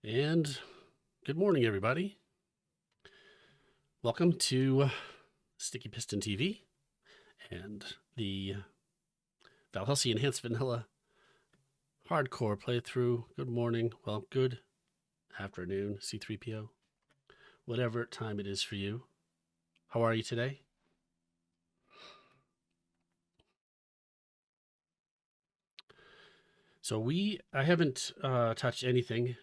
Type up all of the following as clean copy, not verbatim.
And good morning, everybody. Welcome to Sticky Piston TV and the Valhelsia Enhanced Vanilla hardcore playthrough. Good morning, well, good afternoon, C3PO, whatever time it is for you. How are you today? So I haven't touched anything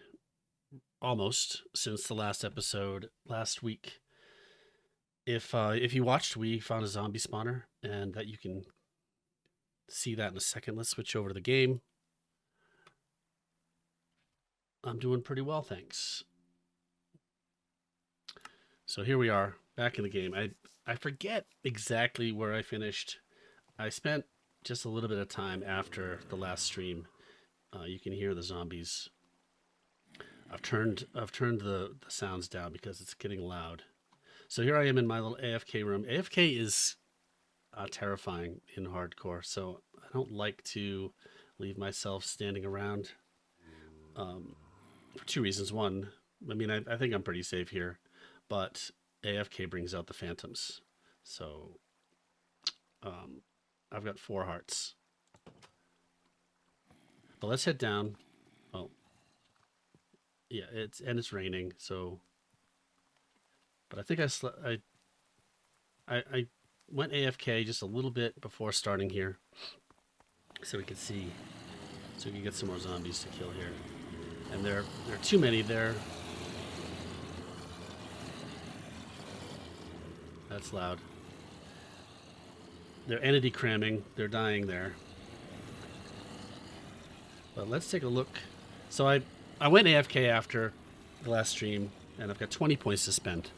almost since the last episode last week. If you watched, we found a zombie spawner, and that you can see that in a second. Let's switch over to the game. I'm doing pretty well, thanks. So here we are, back in the game. I forget exactly where I finished. I spent just a little bit of time after the last stream. You can hear the zombies. I've turned the sounds down because it's getting loud. So here I am in my little AFK room. AFK is terrifying in hardcore, so I don't like to leave myself standing around for two reasons. One, I mean, I think I'm pretty safe here, but AFK brings out the phantoms. So I've got 4 hearts. But let's head down. Oh, yeah, it's raining, so. But I think I went AFK just a little bit before starting here, so we could see, so we can get some more zombies to kill here. And there are too many there. That's loud. They're entity cramming. They're dying there. But let's take a look. So I went AFK after the last stream, and I've got 20 points to spend.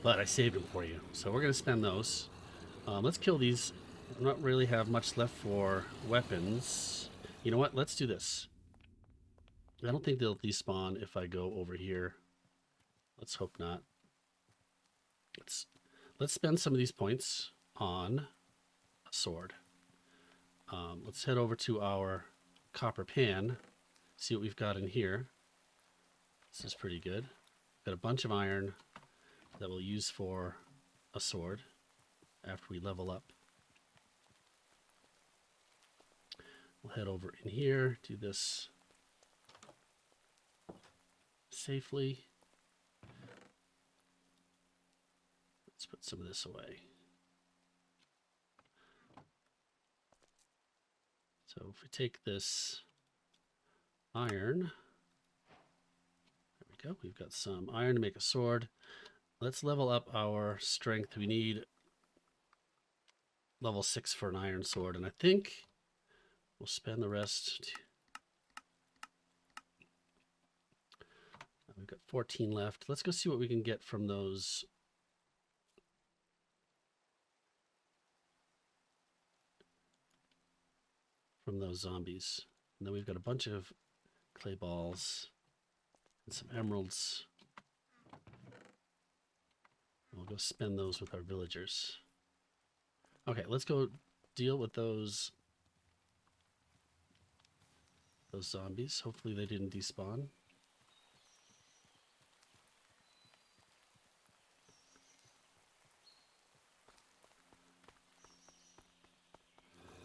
But I saved them for you. So we're going to spend those. Let's kill these. I don't really have much left for weapons. You know what? Let's do this. I don't think they'll despawn if I go over here. Let's hope not. Let's spend some of these points on a sword. Let's head over to our copper pan, see what we've got in here. This is pretty good. Got a bunch of iron that we'll use for a sword after we level up. We'll head over in here, do this safely. Let's put some of this away. So if we take this iron, there we go. We've got some iron to make a sword. Let's level up our strength. We need level 6 for an iron sword, and I think we'll spend the rest. We've got 14 left. Let's go see what we can get from those. From those zombies. And then we've got a bunch of clay balls and some emeralds. We'll go spend those with our villagers. Okay, let's go deal with those zombies. Hopefully they didn't despawn.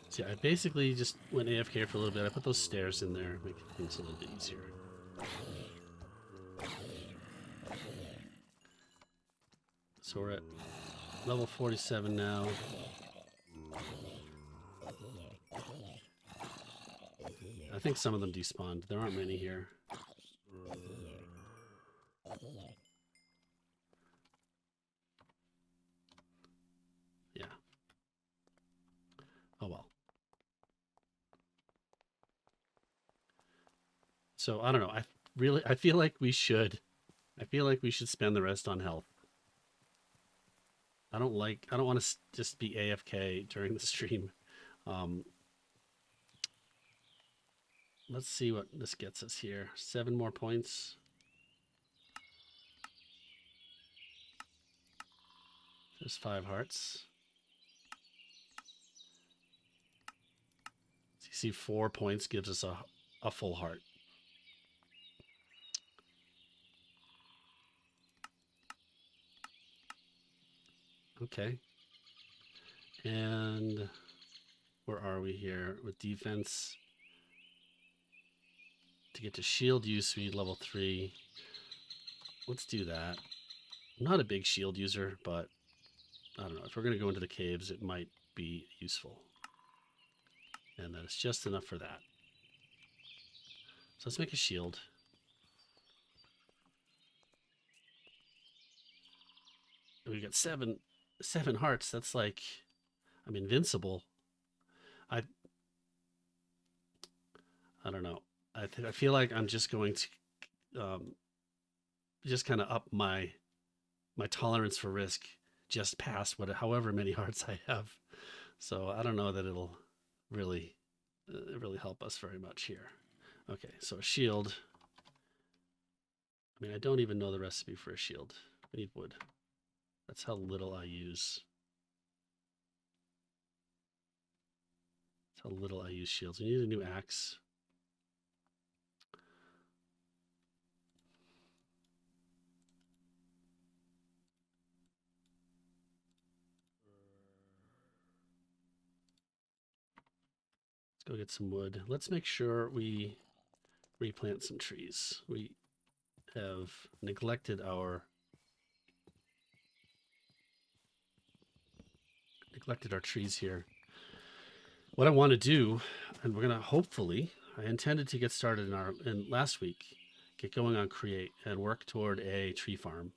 So yeah, I basically just went AFK for a little bit. I put those stairs in there, make things a little bit easier. So we're at level 47 now. I think some of them despawned. There aren't many here. Yeah. Oh well. So I don't know. I feel like we should spend the rest on health. I don't want to just be AFK during the stream. Let's see what this gets us here. 7 more points. There's 5 hearts. So you see 4 points gives us a full heart. Okay. And where are we here with defense? To get to shield use, we need level 3. Let's do that. I'm not a big shield user, but I don't know. If we're going to go into the caves, it might be useful. And that is just enough for that. So let's make a shield. And we got seven hearts. That's like, I'm invincible. I don't know. I feel like I'm just going to just kind of up my tolerance for risk just past however many hearts I have. So I don't know that it'll really help us very much here. Okay, so a shield. I mean, I don't even know the recipe for a shield. I need wood. That's how little I use. That's how little I use shields. We need a new axe. Let's go get some wood. Let's make sure we replant some trees. We have neglected our trees here. What I want to do, and we're gonna hopefully, I intended to get started in last week, get going on Create and work toward a tree farm.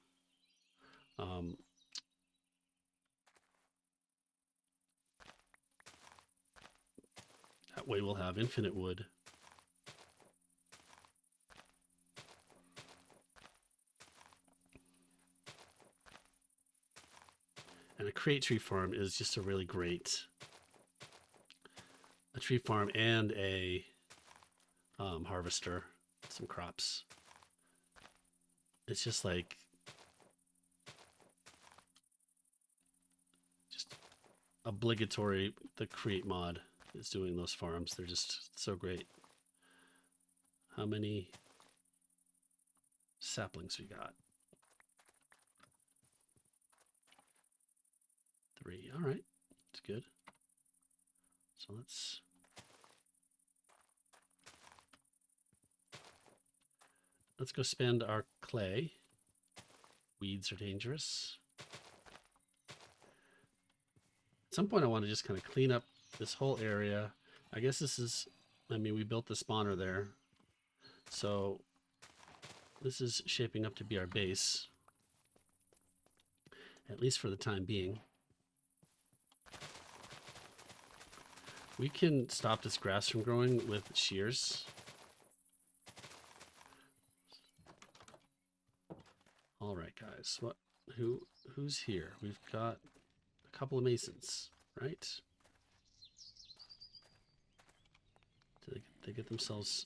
That way we'll have infinite wood. And a Create tree farm is just a really great, a tree farm and a harvester, some crops. It's just like, just obligatory. The Create mod is doing those farms. They're just so great. How many saplings we got? 3. All right, it's good. So let's go spend our clay. Weeds are dangerous. At some point I want to just kind of clean up this whole area. I guess this is, I mean, we built the spawner there. So this is shaping up to be our base, at least for the time being. We can stop this grass from growing with shears. All right, guys. Who's here? We've got a couple of masons, right? Did they get themselves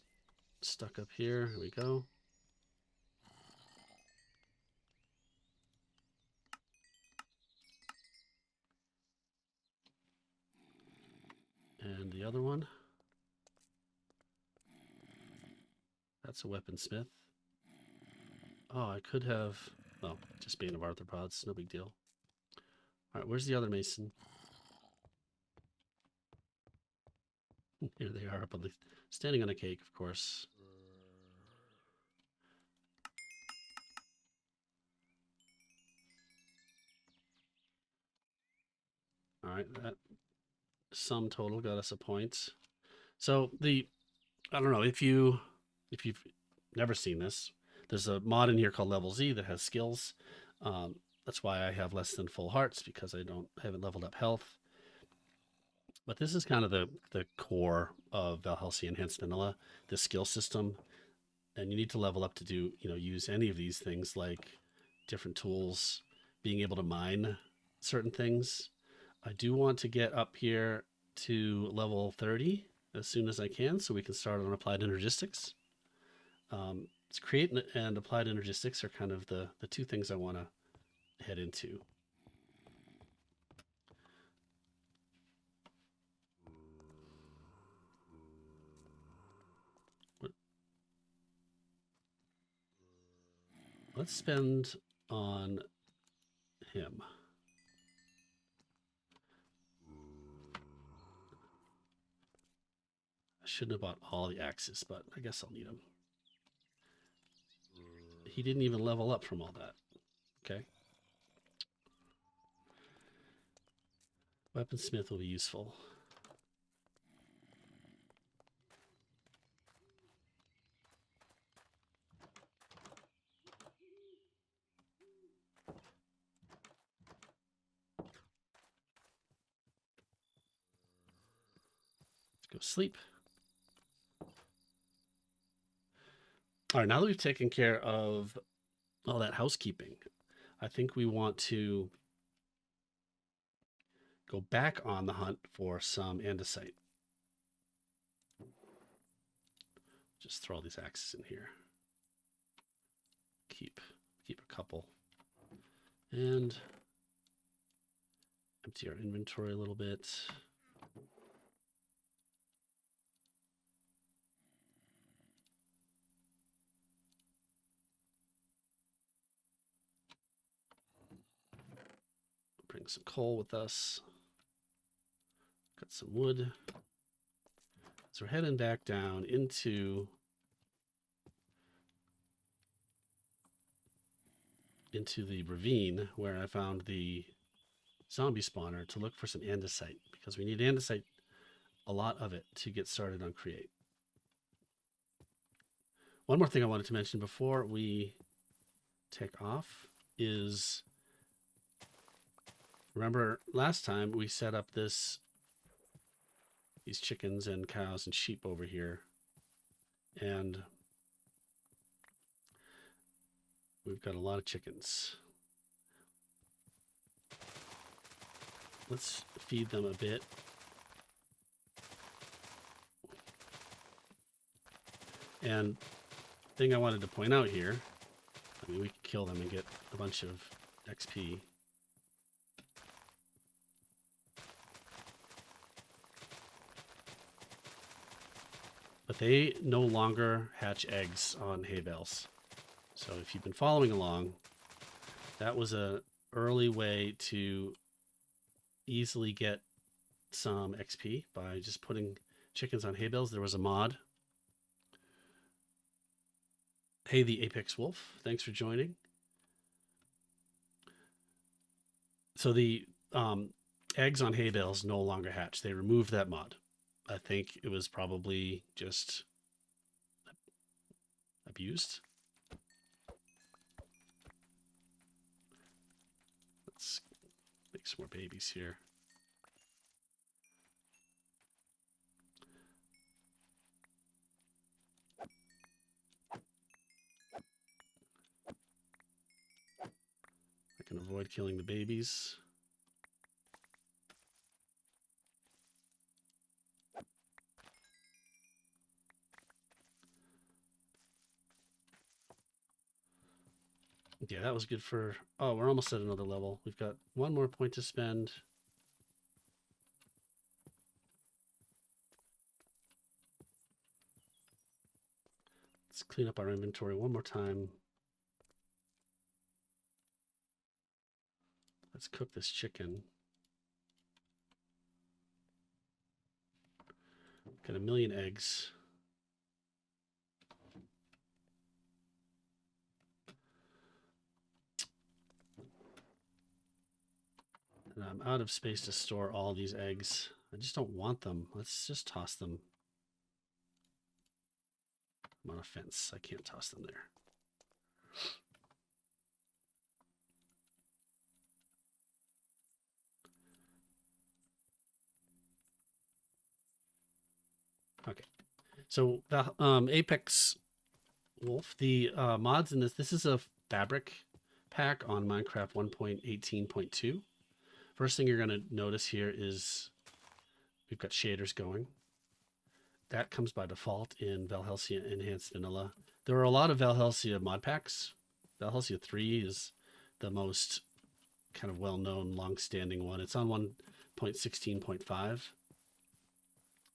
stuck up here? Here we go. And the other one. That's a weaponsmith. Oh, I could have... Oh, just being of arthropods. No big deal. All right, where's the other mason? Here they are up on the... Standing on a cake, of course. All right, that sum total got us a point. So I don't know if you've never seen this. There's a mod in here called Level Z that has skills. That's why I have less than full hearts, because I haven't leveled up health. But this is kind of the core of Valhelsia Enhanced Vanilla, this skill system. And you need to level up to use any of these things, like different tools, being able to mine certain things. I do want to get up here to level 30 as soon as I can, so we can start on applied energistics. Create and applied energistics are kind of the two things I want to head into. Let's spend on him. Shouldn't have bought all the axes, but I guess I'll need them. He didn't even level up from all that. Okay. Weaponsmith will be useful. Let's go sleep. All right, now that we've taken care of all that housekeeping, I think we want to go back on the hunt for some andesite. Just throw all these axes in here. Keep a couple. And empty our inventory a little bit. Bring some coal with us. Got some wood. So we're heading back down into the ravine where I found the zombie spawner to look for some andesite, because we need andesite, a lot of it, to get started on Create. One more thing I wanted to mention before we take off is, remember last time we set up these chickens and cows and sheep over here, and we've got a lot of chickens. Let's feed them a bit. And thing I wanted to point out here, I mean, we could kill them and get a bunch of XP. But they no longer hatch eggs on hay bales. So if you've been following along, that was an early way to easily get some XP by just putting chickens on hay bales. There was a mod. Hey, the Apex Wolf, thanks for joining. So the eggs on hay bales no longer hatch. They removed that mod. I think it was probably just abused. Let's make some more babies here. I can avoid killing the babies. Yeah, that was good for... Oh, we're almost at another level. We've got one more point to spend. Let's clean up our inventory one more time. Let's cook this chicken. Got 1 million eggs. And I'm out of space to store all these eggs. I just don't want them. Let's just toss them. I'm on a fence. I can't toss them there. Okay. So the Apex Wolf, the mods in this is a fabric pack on Minecraft 1.18.2. First thing you're going to notice here is we've got shaders going. That comes by default in Valhelsia Enhanced Vanilla. There are a lot of Valhelsia mod packs. Valhelsia 3 is the most kind of well-known, long-standing one. It's on 1.16.5.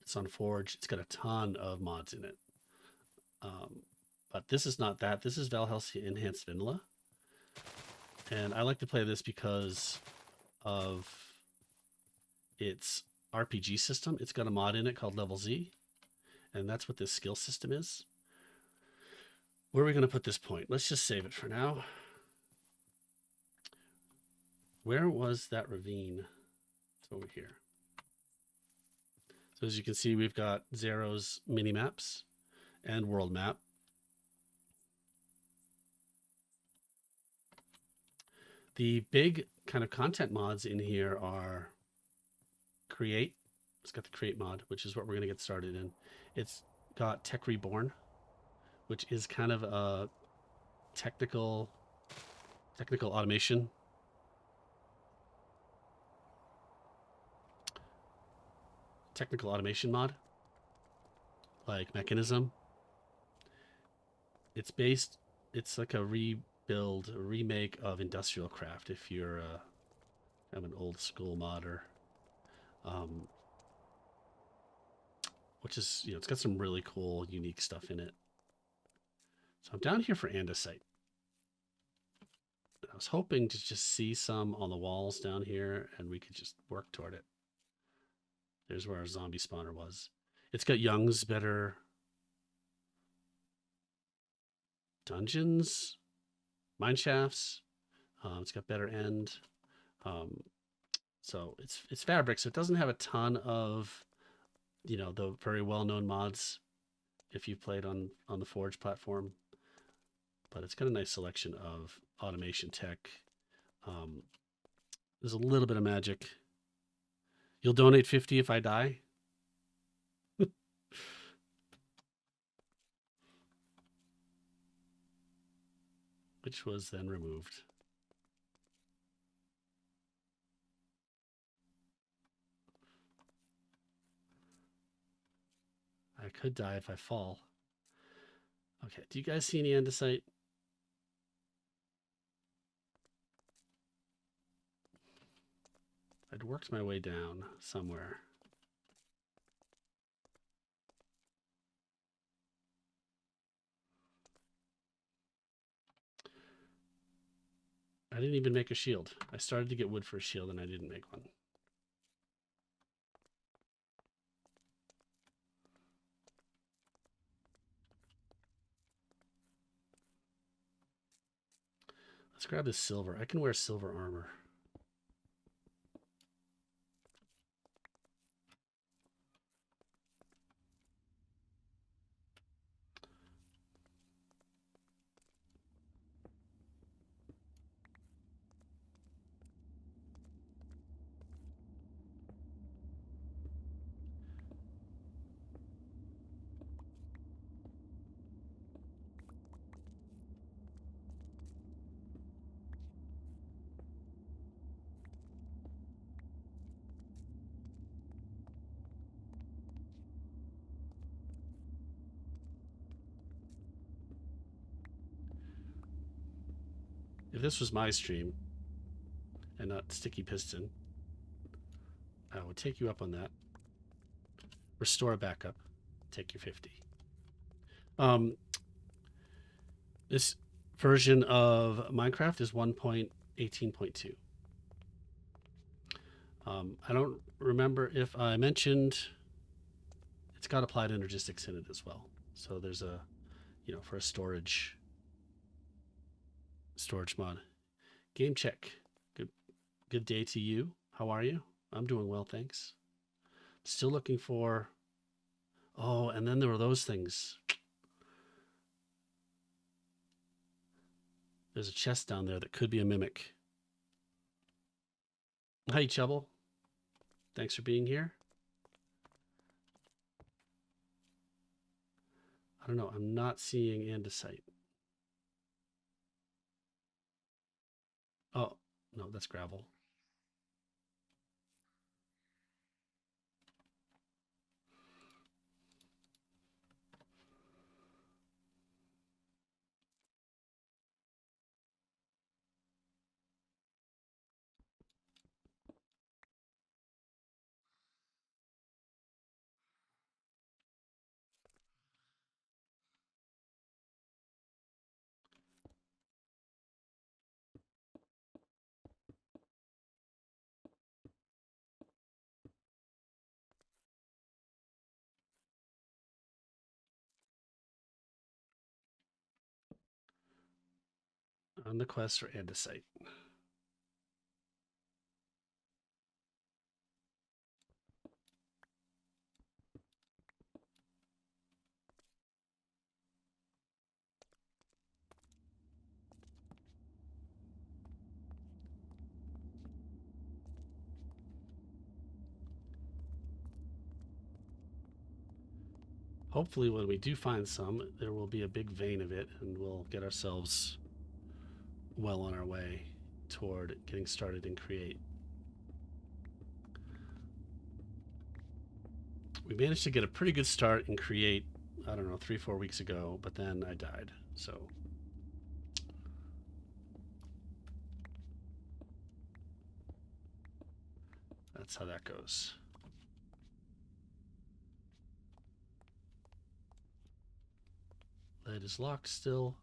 It's on Forge. It's got a ton of mods in it. But this is not that. This is Valhelsia Enhanced Vanilla. And I like to play this because of its RPG system. It's got a mod in it called Level Z. And that's what this skill system is. Where are we going to put this point? Let's just save it for now. Where was that ravine? It's over here. So as you can see, we've got Zero's mini maps and world map. The big kind of content mods in here are Create. It's got the Create mod, which is what we're going to get started in. It's got Tech Reborn, which is kind of a technical automation. Technical automation mod, like Mechanism. It's like a remake of Industrial Craft if you're kind of an old school modder. Which is, it's got some really cool, unique stuff in it. So I'm down here for andesite. I was hoping to just see some on the walls down here and we could just work toward it. There's where our zombie spawner was. It's got Young's better dungeons, mine shafts. It's got better end. So it's fabric, so it doesn't have a ton of, the very well-known mods if you've played on the Forge platform. But it's got a nice selection of automation tech. There's a little bit of magic. You'll donate 50 if I die. Which was then removed. I could die if I fall. Okay, do you guys see any andesite? I'd worked my way down somewhere. I didn't even make a shield. I started to get wood for a shield and I didn't make one. Let's grab this silver. I can wear silver armor. If this was my stream and not Sticky Piston, I would take you up on that. Restore a backup. Take your 50. This version of Minecraft is 1.18.2. I don't remember if I mentioned it's got applied energistics in it as well. So there's a, for a storage mod. Game check. Good day to you. How are you? I'm doing well, thanks. Still looking for. Oh, and then there were those things. There's a chest down there that could be a mimic. Hi, Chubble. Thanks for being here. I don't know. I'm not seeing andesite. Oh, no, that's gravel. On the quest for andesite. Hopefully when we do find some, there will be a big vein of it and we'll get ourselves well on our way toward getting started in Create. We managed to get a pretty good start in Create, I don't know, 3-4 weeks ago, but then I died, so. That's how that goes. Lead is locked still.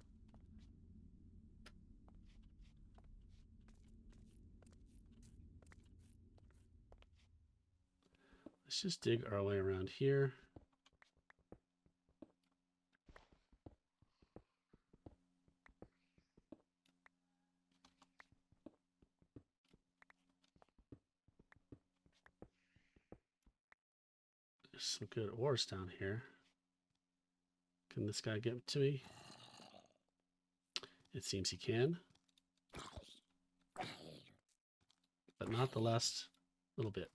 Let's just dig our way around here. There's some good ores down here. Can this guy get to me? It seems he can. But not the last little bit.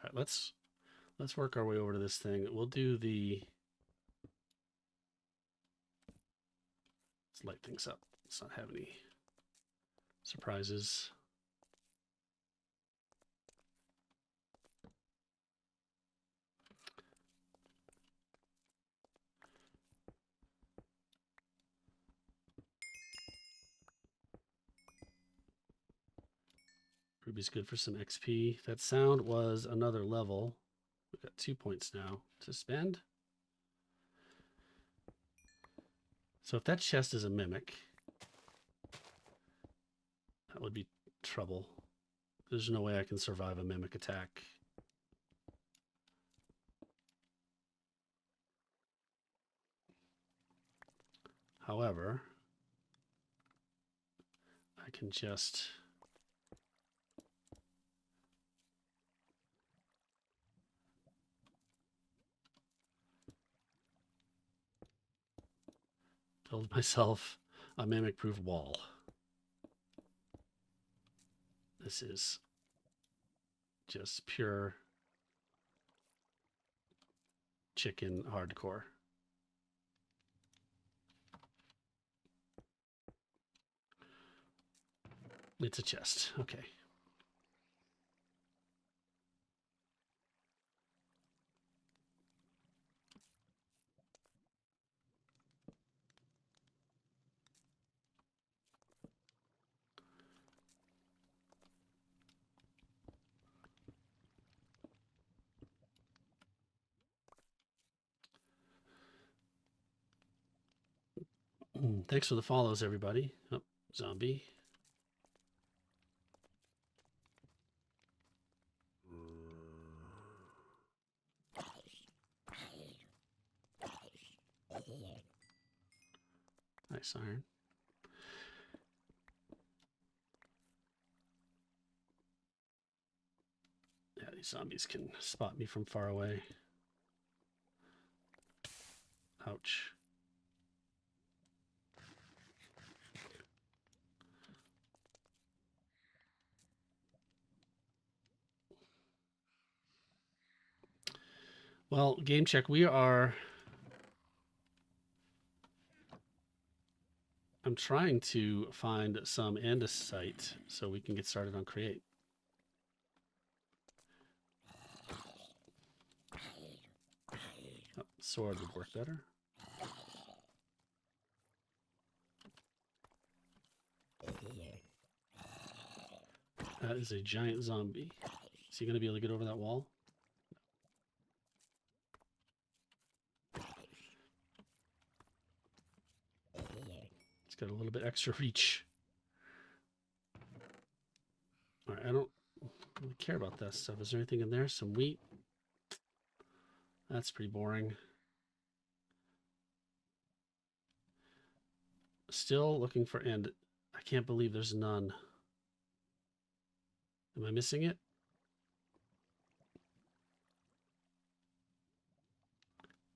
All right, let's work our way over to this thing. We'll do the. Let's light things up. Let's not have any surprises. Ruby's good for some XP. That sound was another level. We've got 2 points now to spend. So if that chest is a mimic, that would be trouble. There's no way I can survive a mimic attack. However, I can just build myself a mimic-proof wall. This is just pure chicken hardcore. It's a chest. Okay. Thanks for the follows, everybody. Oh, zombie. Nice iron. Yeah, these zombies can spot me from far away. Ouch. Well, game check. I'm trying to find some andesite so we can get started on Create. Oh, sword would work better. That is a giant zombie. Is he going to be able to get over that wall? It's got a little bit extra reach. All right, I don't really care about that stuff. Is there anything in there? Some wheat? That's pretty boring. Still looking for end. I can't believe there's none. Am I missing it?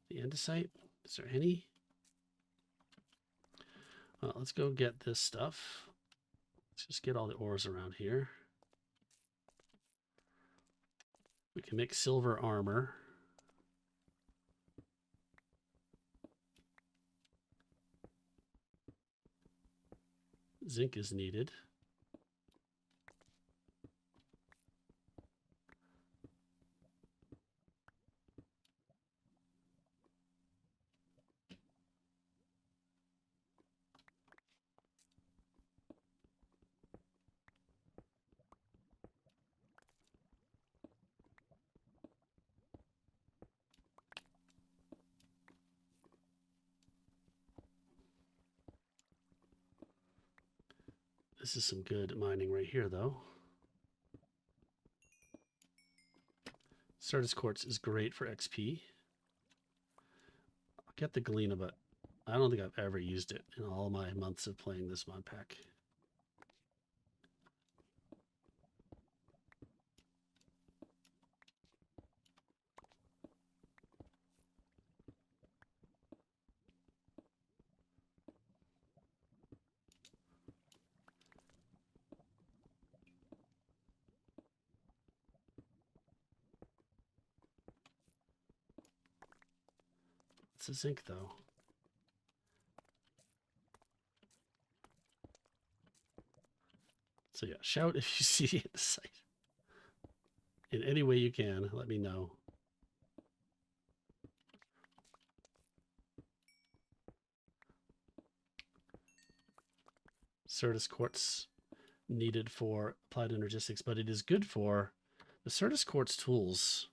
The andesite? Is there any? Well, let's go get this stuff. Let's just get all the ores around here. We can make silver armor. Zinc is needed. This is some good mining right here, though. Certus quartz is great for XP. I'll get the galena, but I don't think I've ever used it in all my months of playing this mod pack. It's a zinc, though. So yeah, shout if you see the andesite. In any way you can, let me know. Certus quartz needed for applied energistics, but it is good for the Certus quartz tools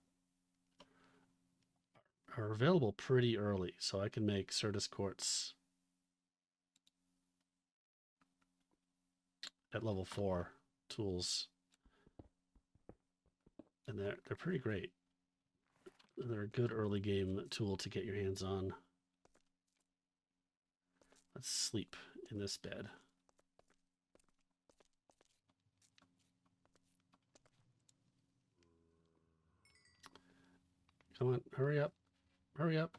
are available pretty early, so I can make Certus quartz at level 4 tools, and they're pretty great. They're a good early game tool to get your hands on. Let's sleep in this bed. Come on, hurry up. Hurry up.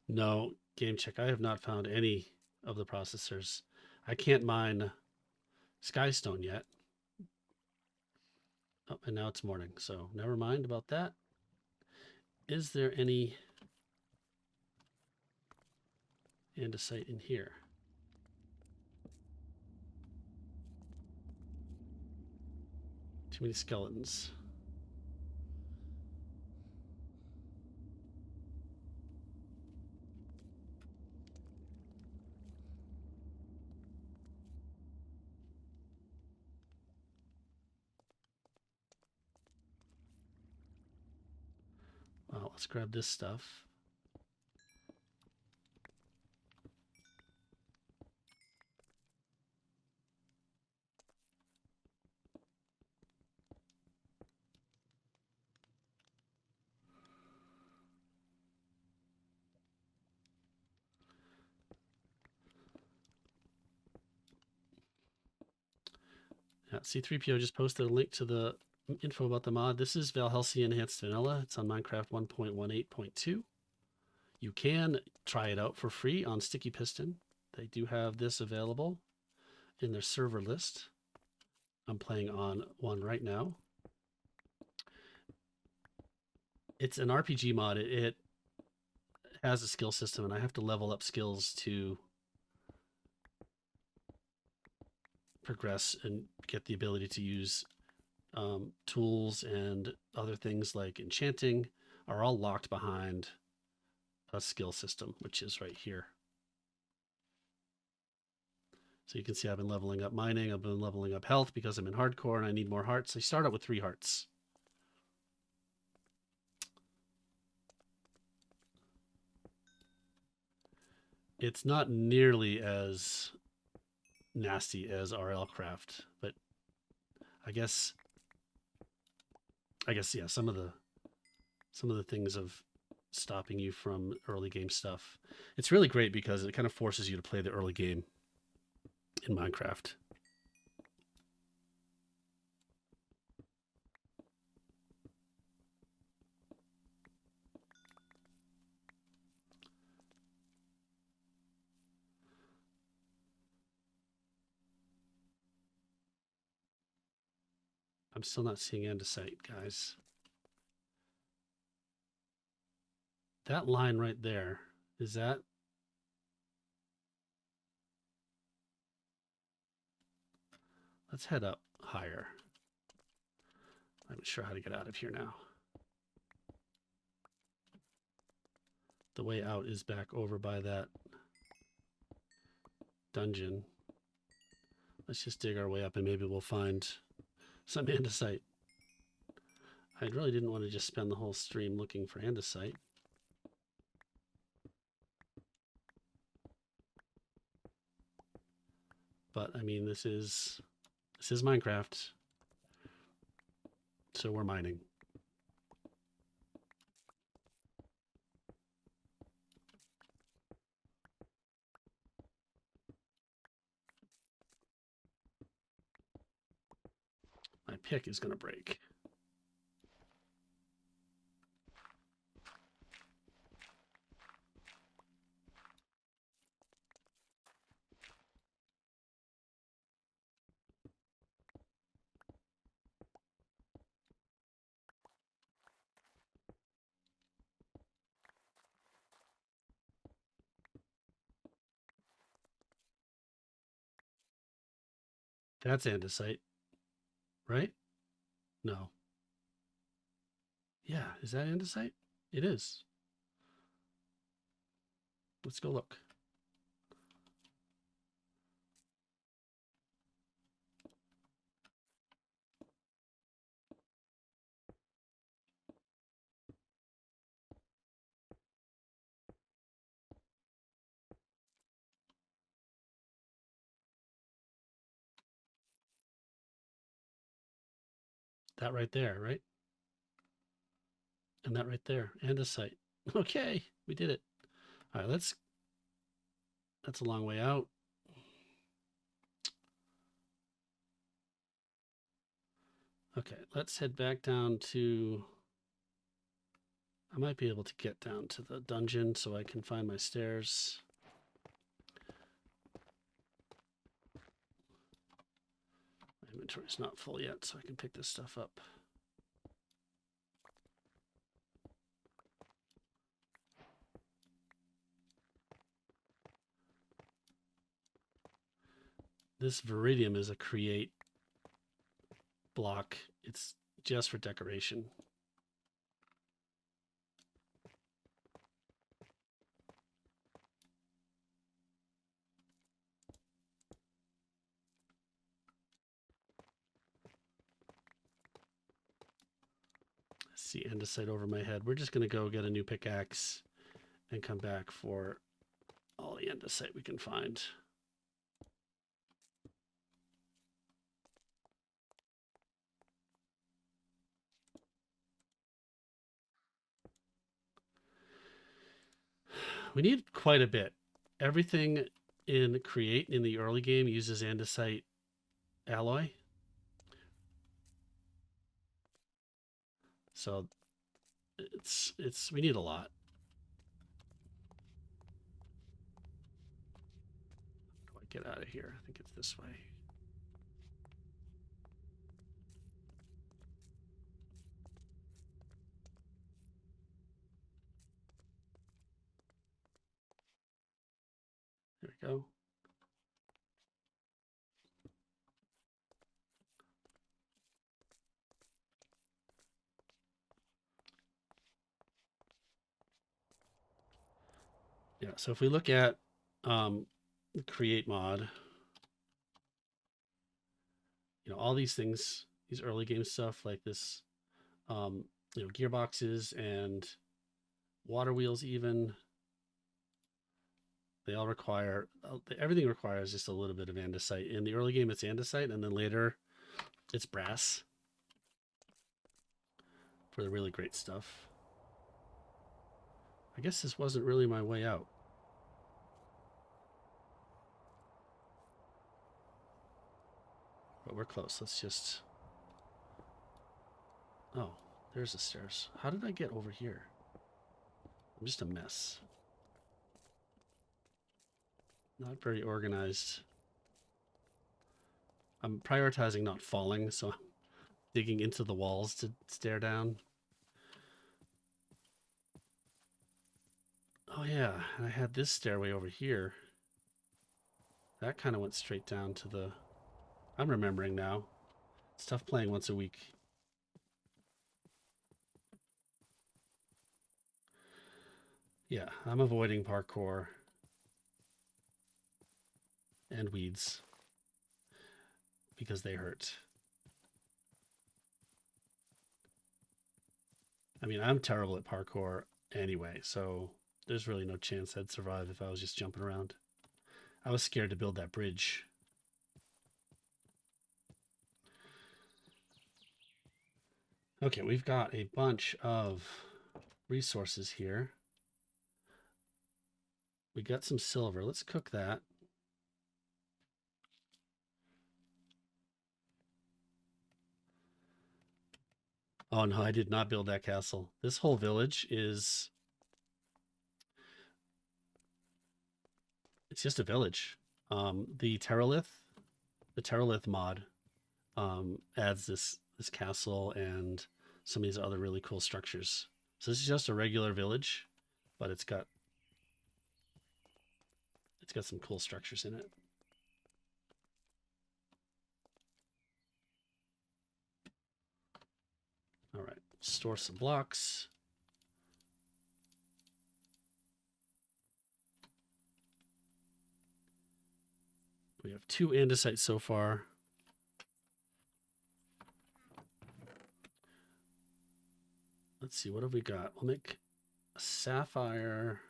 No, game check. I have not found any of the processors. I can't mine Skystone yet. Oh, and now it's morning, so never mind about that. Is there any andesite in here? Too many skeletons. Well, let's grab this stuff. Yeah, C3PO just posted a link to the info about the mod. This is Valhelsia Enhanced Vanilla. It's on Minecraft 1.18.2. You can try it out for free on Sticky Piston. They do have this available in their server list. I'm playing on one right now. It's an RPG mod. It has a skill system, and I have to level up skills to progress and get the ability to use tools and other things like enchanting are all locked behind a skill system, which is right here. So you can see I've been leveling up mining, I've been leveling up health because I'm in hardcore and I need more hearts. I start out with 3 hearts. It's not nearly as nasty as RL Craft, but I guess yeah, some of the things of stopping you from early game stuff. It's really great because it kind of forces you to play the early game in Minecraft. I'm still not seeing andesite, guys. That line right there, is that? Let's head up higher. I'm not sure how to get out of here now. The way out is back over by that dungeon. Let's just dig our way up and maybe we'll find some andesite. I really didn't want to just spend the whole stream looking for andesite. But I mean, this is Minecraft. So we're mining. My pick is going to break. That's andesite, right? No. Yeah, is that andesite? It is. Let's go look. That right there, right? And that right there, andesite. Okay, we did it. All right, that's a long way out. Okay, let's head back down to, I might be able to get down to the dungeon so I can find my stairs. My inventory's not full yet, so I can pick this stuff up. This Viridium is a create block. It's just for decoration. See andesite over my head. We're just going to go get a new pickaxe and come back for all the andesite we can find. We need quite a bit. Everything in Create in the early game uses andesite alloy. So we need a lot. How do I get out of here? I think it's this way. There we go. Yeah, so if we look at Create mod, you know, all these things, these early game stuff like this, you know, gearboxes and water wheels even, they all require, everything requires just a little bit of andesite. In the early game, it's andesite, and then later it's brass for the really great stuff. I guess this wasn't really my way out. But we're close. Let's just... Oh, there's the stairs. How did I get over here? I'm just a mess. Not very organized. I'm prioritizing not falling, so I'm digging into the walls to stare down. Oh yeah, and I had this stairway over here. That kind of went straight down to the... I'm remembering now. It's tough playing once a week. Yeah, I'm avoiding parkour and weeds because they hurt. I mean, I'm terrible at parkour anyway, so there's really no chance I'd survive if I was just jumping around. I was scared to build that bridge. Okay, we've got a bunch of resources here. We got some silver. Let's cook that. Oh no, I did not build that castle. This whole village is... It's just a village. The Terralith mod adds this castle and some of these other really cool structures. So this is just a regular village, but it's got some cool structures in it. All right, store some blocks. We have 2 andesite so far. Let's see, what have we got? We'll make a sapphire.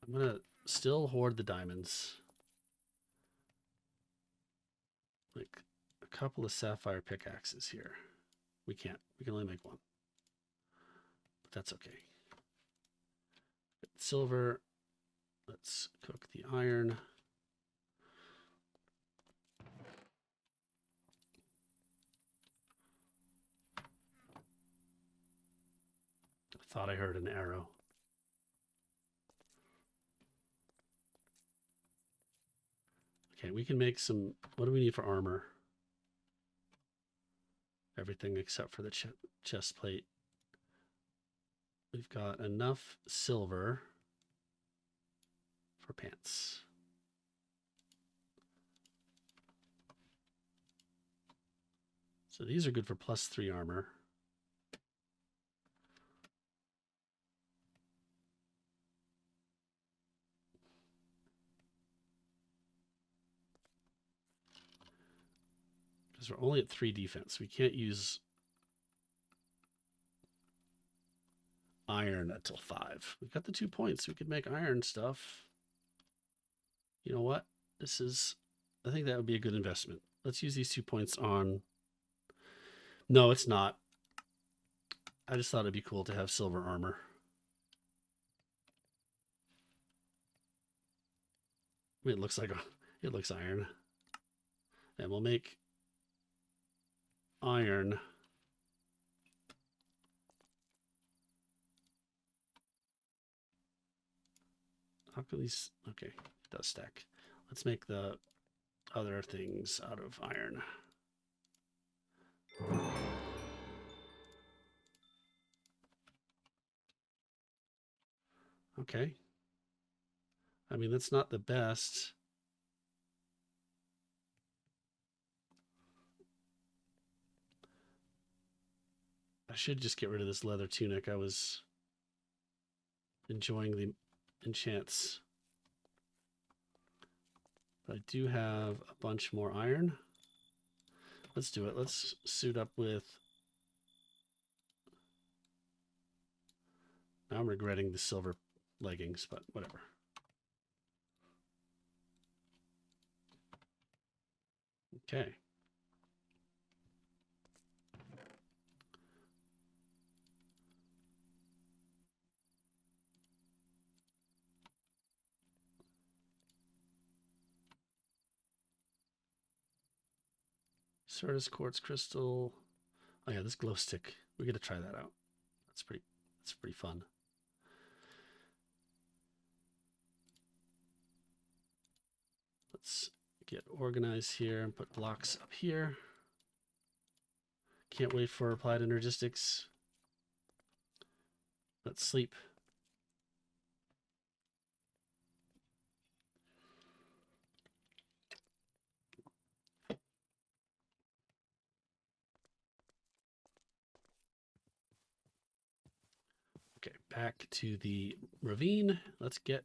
I'm gonna still hoard the diamonds. Like a couple of sapphire pickaxes here. We can't. We can only make one. But that's okay. Silver. Let's cook the iron. I thought I heard an arrow. Okay, we can make some... What do we need for armor? Everything except for the chest plate. We've got enough silver for pants. So these are good for +3 armor. Because we're only at 3 defense. We can't use iron until 5. We've got the 2 points. We could make iron stuff. You know what? This is... I think that would be a good investment. Let's use these 2 points on... No, it's not. I just thought it'd be cool to have silver armor. I mean, it looks like it looks iron. And we'll make iron. How can these... Okay, it does stack. Let's make the other things out of iron. Okay. I mean, that's not the best. I should just get rid of this leather tunic. I was enjoying the enchants. But I do have a bunch more iron. Let's do it. Let's suit up with... Now I'm regretting the silver leggings, but whatever. Okay. Certus quartz crystal. Oh yeah, this glow stick. We got to try that out. That's pretty fun. Let's get organized here and put blocks up here. Can't wait for applied energistics. Let's sleep. Okay, back to the ravine. Let's get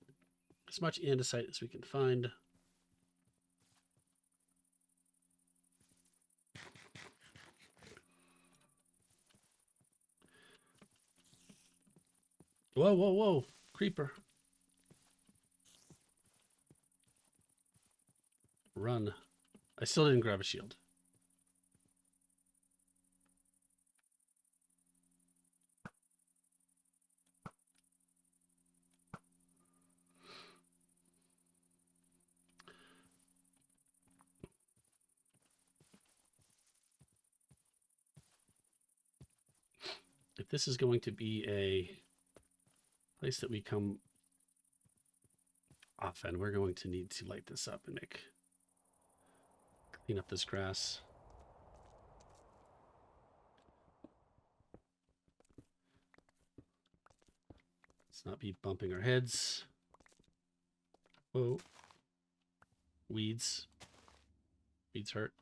as much andesite as we can find. Whoa, whoa, whoa. Creeper. Run. I still didn't grab a shield. If this is going to be a place that we come often, we're going to need to light this up and clean up this grass. Let's not be bumping our heads. Whoa. Weeds. Weeds hurt.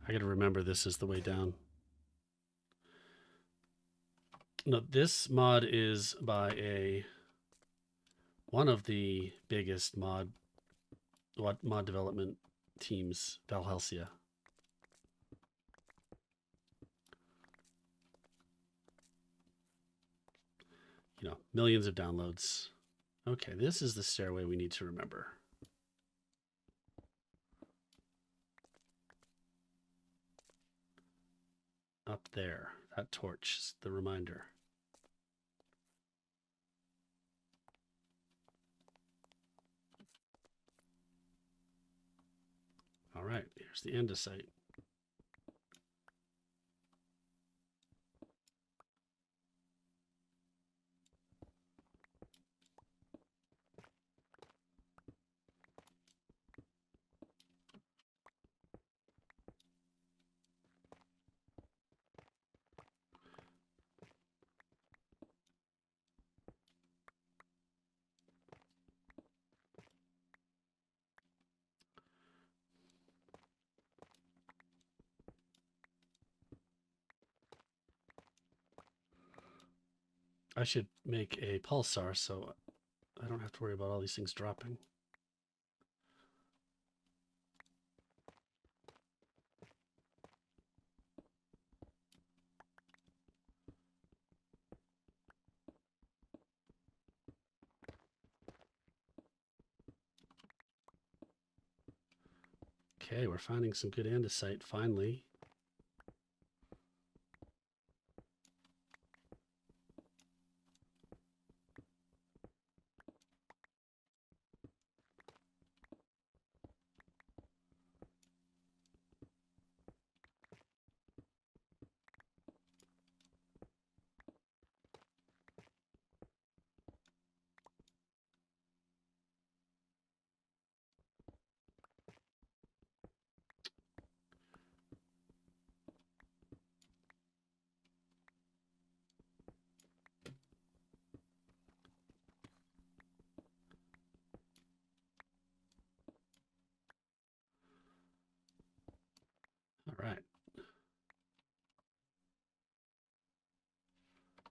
I gotta remember this is the way down. No, this mod is by one of the biggest mod development teams, Valhelsia. You know, millions of downloads. Okay, this is the stairway we need to remember. Up there, that torch is the reminder. All right, here's the andesite. I should make a pulsar so I don't have to worry about all these things dropping. Okay, we're finding some good andesite finally.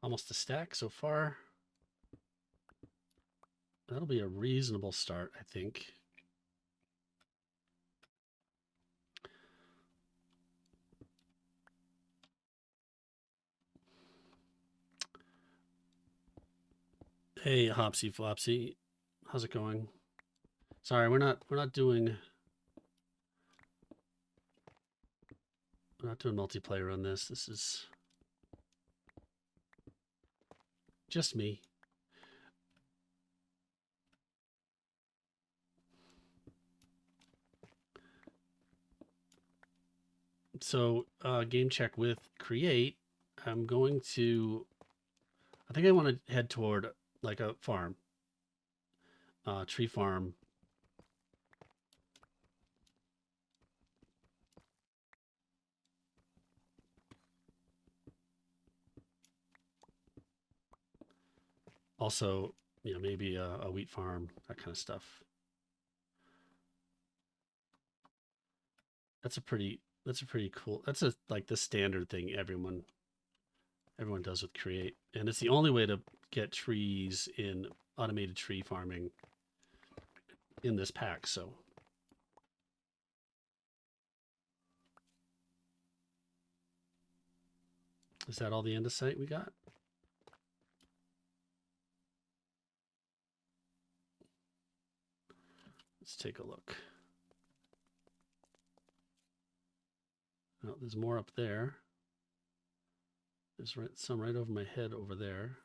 Almost a stack so far. That'll be a reasonable start, I think. Hey, Hopsy Flopsy, how's it going? Sorry, we're not doing multiplayer on this. This is just me. So, game check with Create. I'm going to. I think I want to head toward like a farm, tree farm. Also, maybe a wheat farm, that kind of stuff. That's a pretty cool. That's like the standard thing everyone does with Create, and it's the only way to get trees in automated tree farming in this pack. So is that all the andesite we got? Let's take a look. Oh, there's more up there. There's some right over my head over there.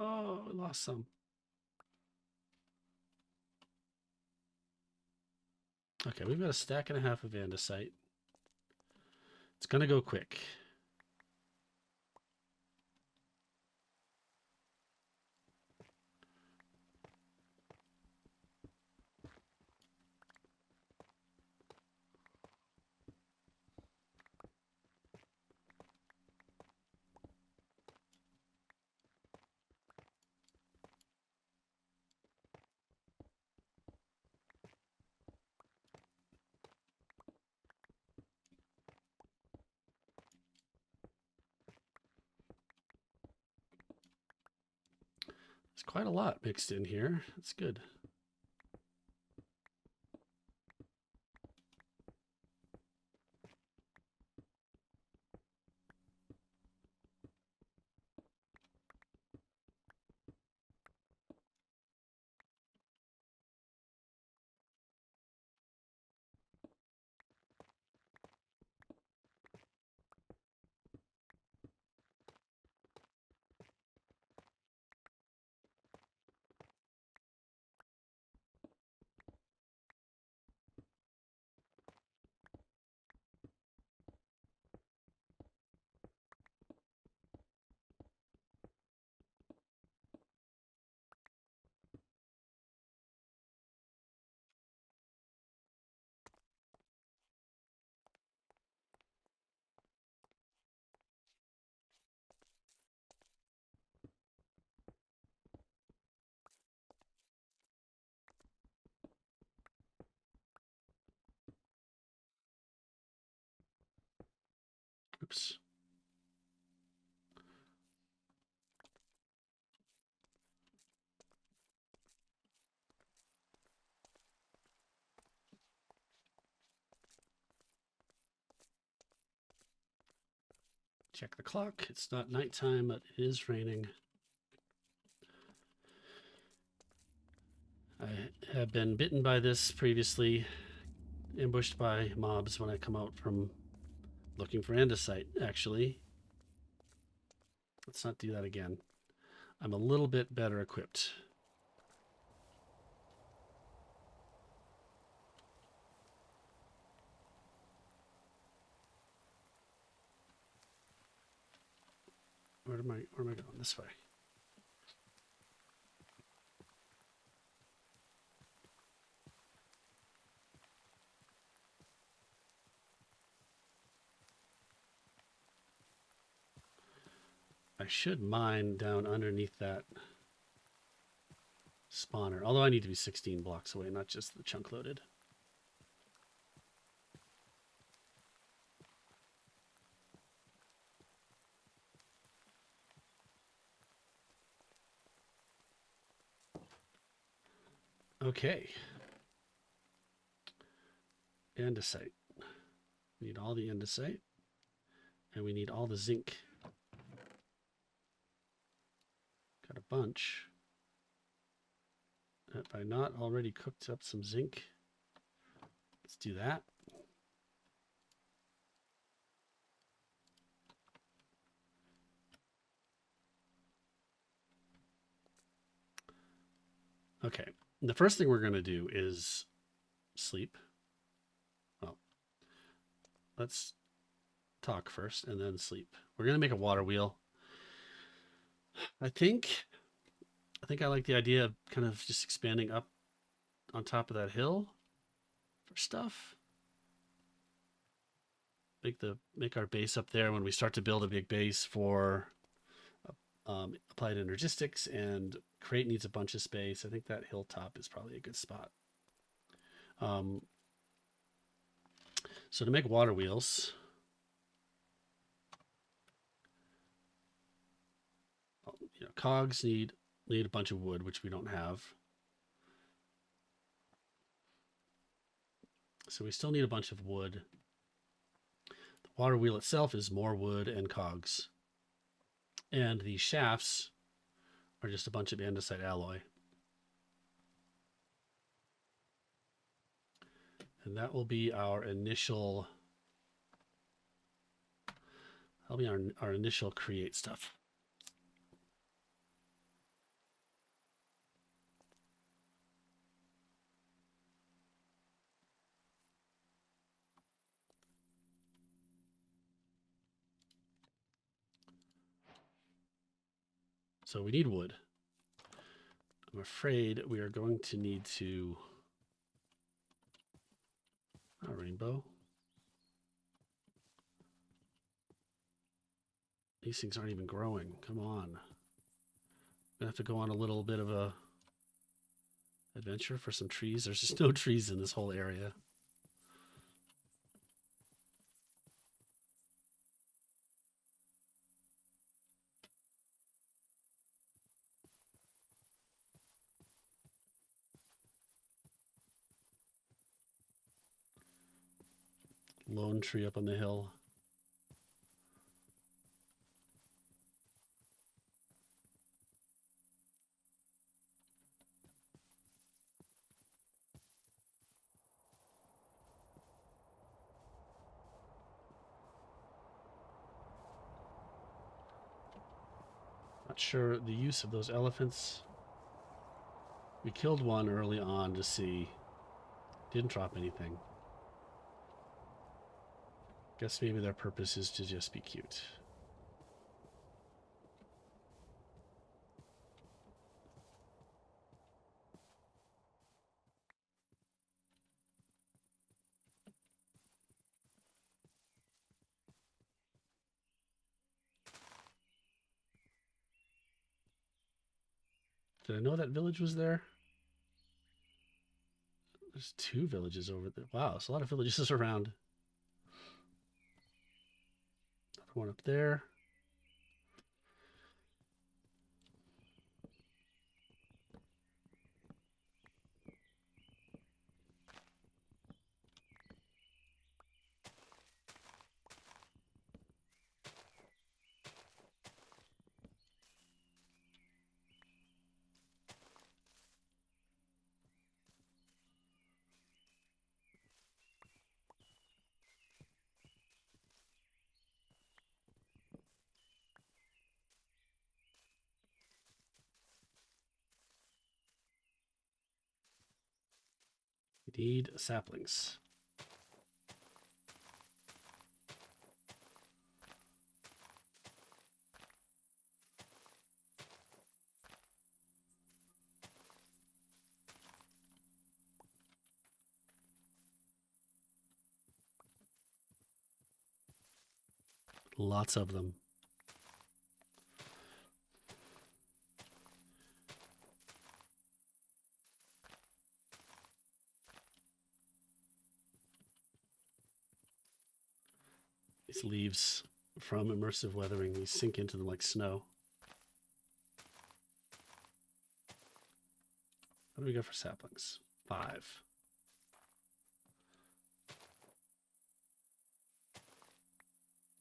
Oh, I lost some. Okay, we've got a stack and a half of andesite. It's gonna go quick. There's quite a lot mixed in here. That's good. Oops. Check the clock. It's not nighttime, but it is raining. I have been bitten by this previously, ambushed by mobs when I come out from looking for andesite, actually. Let's not do that again. I'm a little bit better equipped. Where am I going? This way. I should mine down underneath that spawner, although I need to be 16 blocks away, not just the chunk loaded. Okay. Andesite. We need all the andesite. And we need all the zinc. Got a bunch. Have I not already cooked up some zinc? Let's do that. Okay. The first thing we're going to do is sleep. Well, let's talk first and then sleep. We're going to make a water wheel. I think I like the idea of kind of just expanding up on top of that hill for stuff. Make our base up there when we start to build a big base for applied energistics, and Create needs a bunch of space. I think that hilltop is probably a good spot. So to make water wheels, cogs need a bunch of wood, which we don't have. So we still need a bunch of wood. The water wheel itself is more wood and cogs. And the shafts are just a bunch of andesite alloy. And that will be our initial, our initial create stuff. So we need wood. I'm afraid we are going to need to, rainbow. These things aren't even growing. Come on. I'm gonna have to go on a little bit of a adventure for some trees. There's just no trees in this whole area. Lone tree up on the hill. Not sure the use of those elephants. We killed one early on to see. Didn't drop anything. Guess maybe their purpose is to just be cute. Did I know that village was there? There's 2 villages over there. Wow, there's a lot of villages around. Another one up there. We need saplings. Lots of them. These leaves from immersive weathering, these sink into them like snow. What do we got for saplings? 5.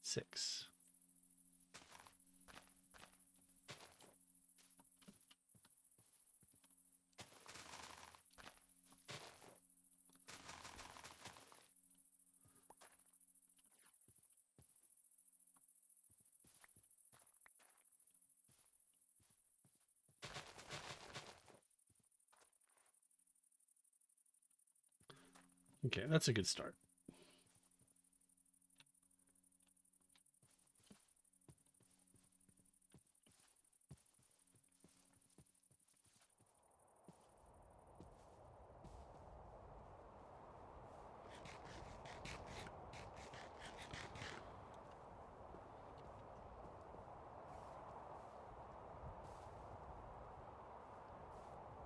Six. Okay, that's a good start.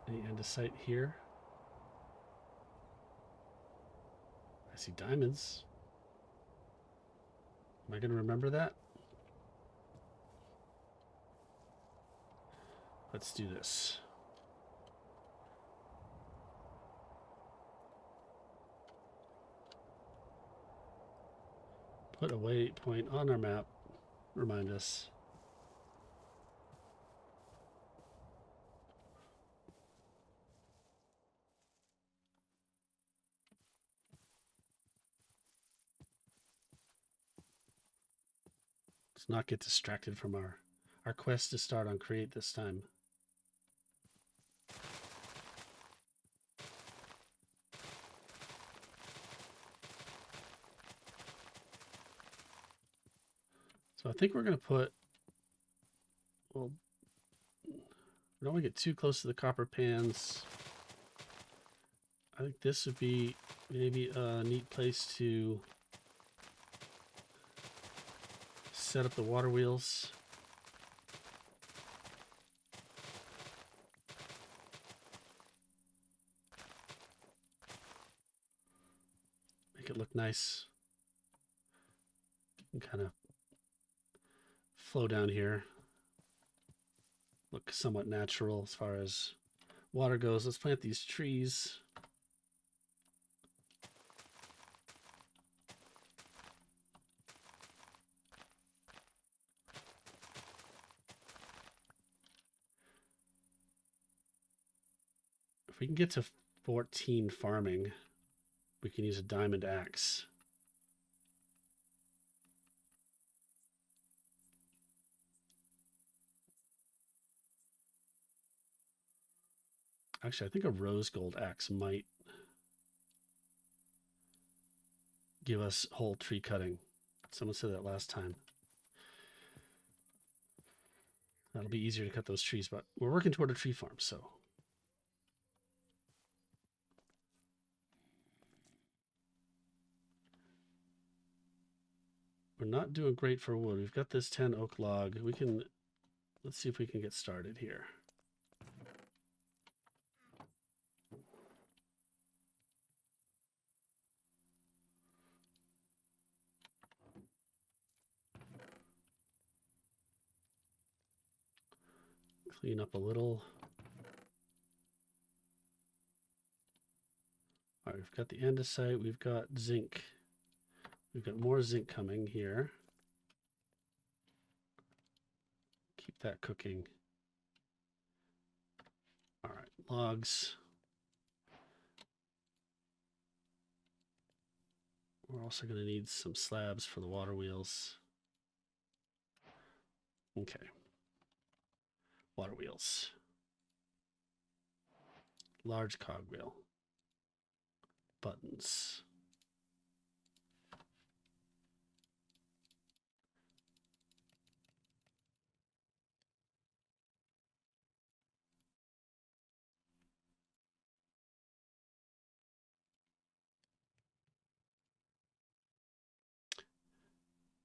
Any andesite here? I see diamonds. Am I going to remember that? Let's do this. Put a waypoint on our map. Remind us. Let's not get distracted from our quest to start on Create this time. So I think we're going to put, well, we don't want to get too close to the copper pans. I think this would be maybe a neat place to set up the water wheels. Make it look nice. And kind of flow down here. Look somewhat natural as far as water goes. Let's plant these trees. If we can get to 14 farming, we can use a diamond axe. Actually, I think a rose gold axe might give us whole tree cutting. Someone said that last time. That'll be easier to cut those trees, but we're working toward a tree farm, so. We're not doing great for wood. We've got this 10 oak log. Let's see if we can get started here. Clean up a little. All right, we've got the andesite, we've got zinc. We've got more zinc coming here. Keep that cooking. All right, logs. We're also going to need some slabs for the water wheels. Okay. Water wheels. Large cogwheel. Buttons.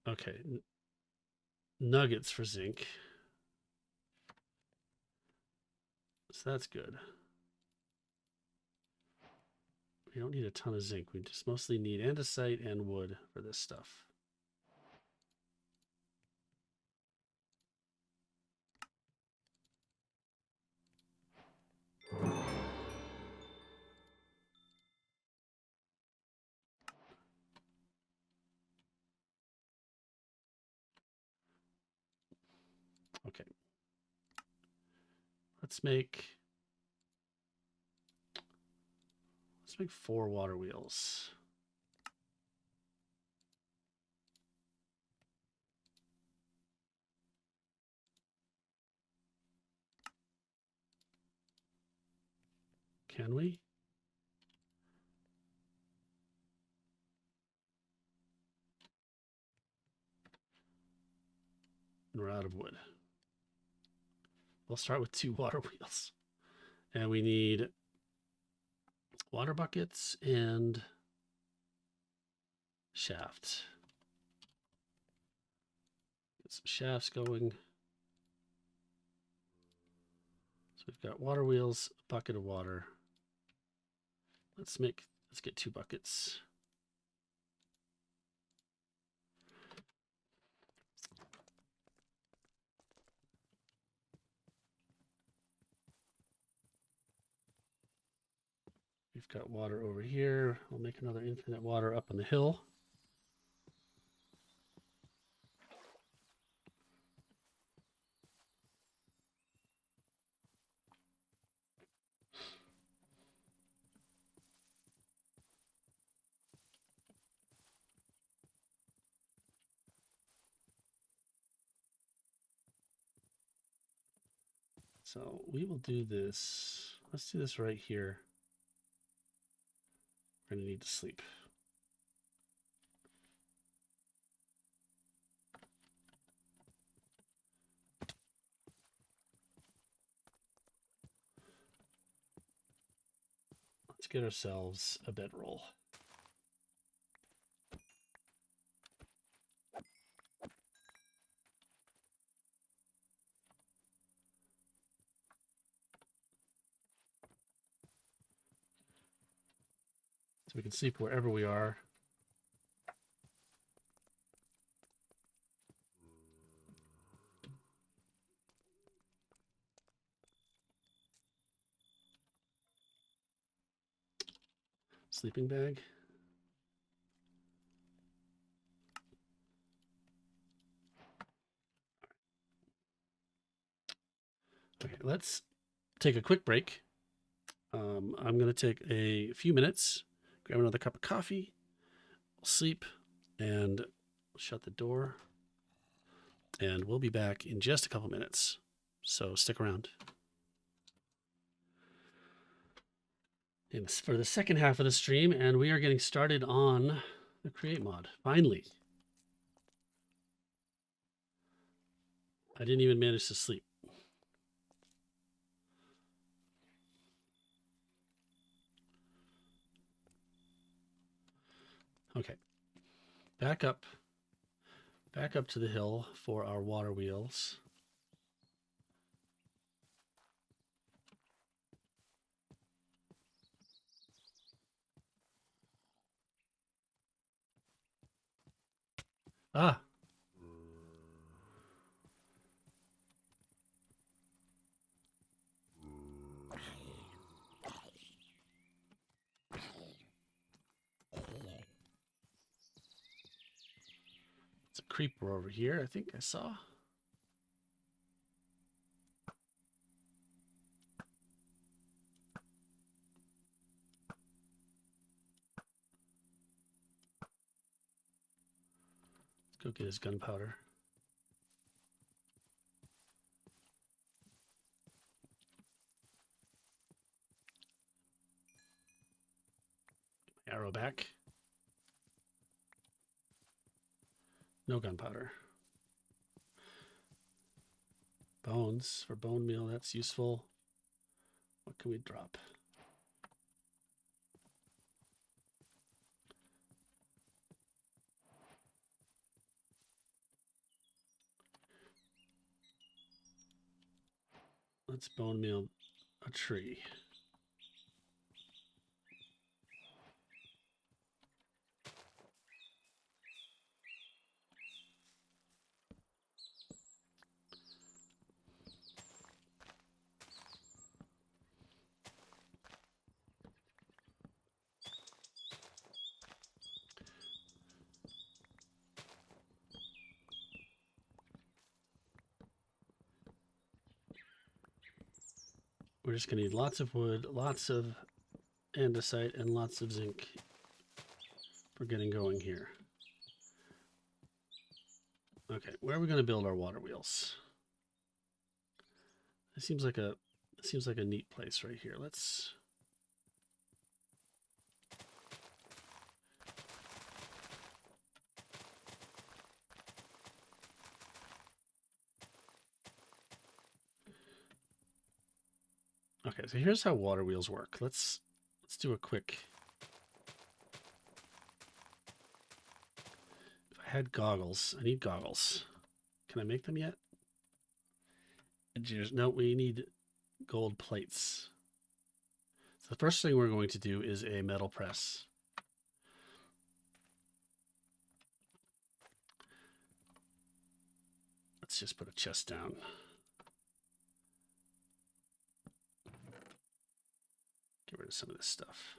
Okay. nuggets for zinc. So that's good. We don't need a ton of zinc. We just mostly need andesite and wood for this stuff. Okay. Let's make 4 water wheels. Can we? And we're out of wood. We'll start with 2 water wheels. And we need water buckets and shaft. Get some shafts going. So we've got water wheels, a bucket of water. Let's get 2 buckets. We've got water over here. We'll make another infinite water up on the hill. So we will do this. Let's do this right here. We're going to need to sleep. Let's get ourselves a bedroll. So we can sleep wherever we are. Sleeping bag. Okay, let's take a quick break. I'm going to take a few minutes, grab another cup of coffee, we'll sleep, and shut the door. And we'll be back in just a couple minutes. So stick around. And for the second half of the stream, and we are getting started on the Create mod. Finally. I didn't even manage to sleep. Okay. Back up to the hill for our water wheels. Ah. It's a creeper over here, I think I saw. Let's go get his gunpowder. Arrow back. No gunpowder. Bones for bone meal, that's useful. What can we drop? Let's bone meal a tree. We're just gonna need lots of wood, lots of andesite, and lots of zinc for getting going here. Okay, where are we gonna build our water wheels? It seems like a neat place right here. Let's Okay, so here's how water wheels work. Let's do a quick. If I had goggles, I need goggles. Can I make them yet? Engineers, no, we need gold plates. So the first thing we're going to do is a metal press. Let's just put a chest down. Get rid of some of this stuff.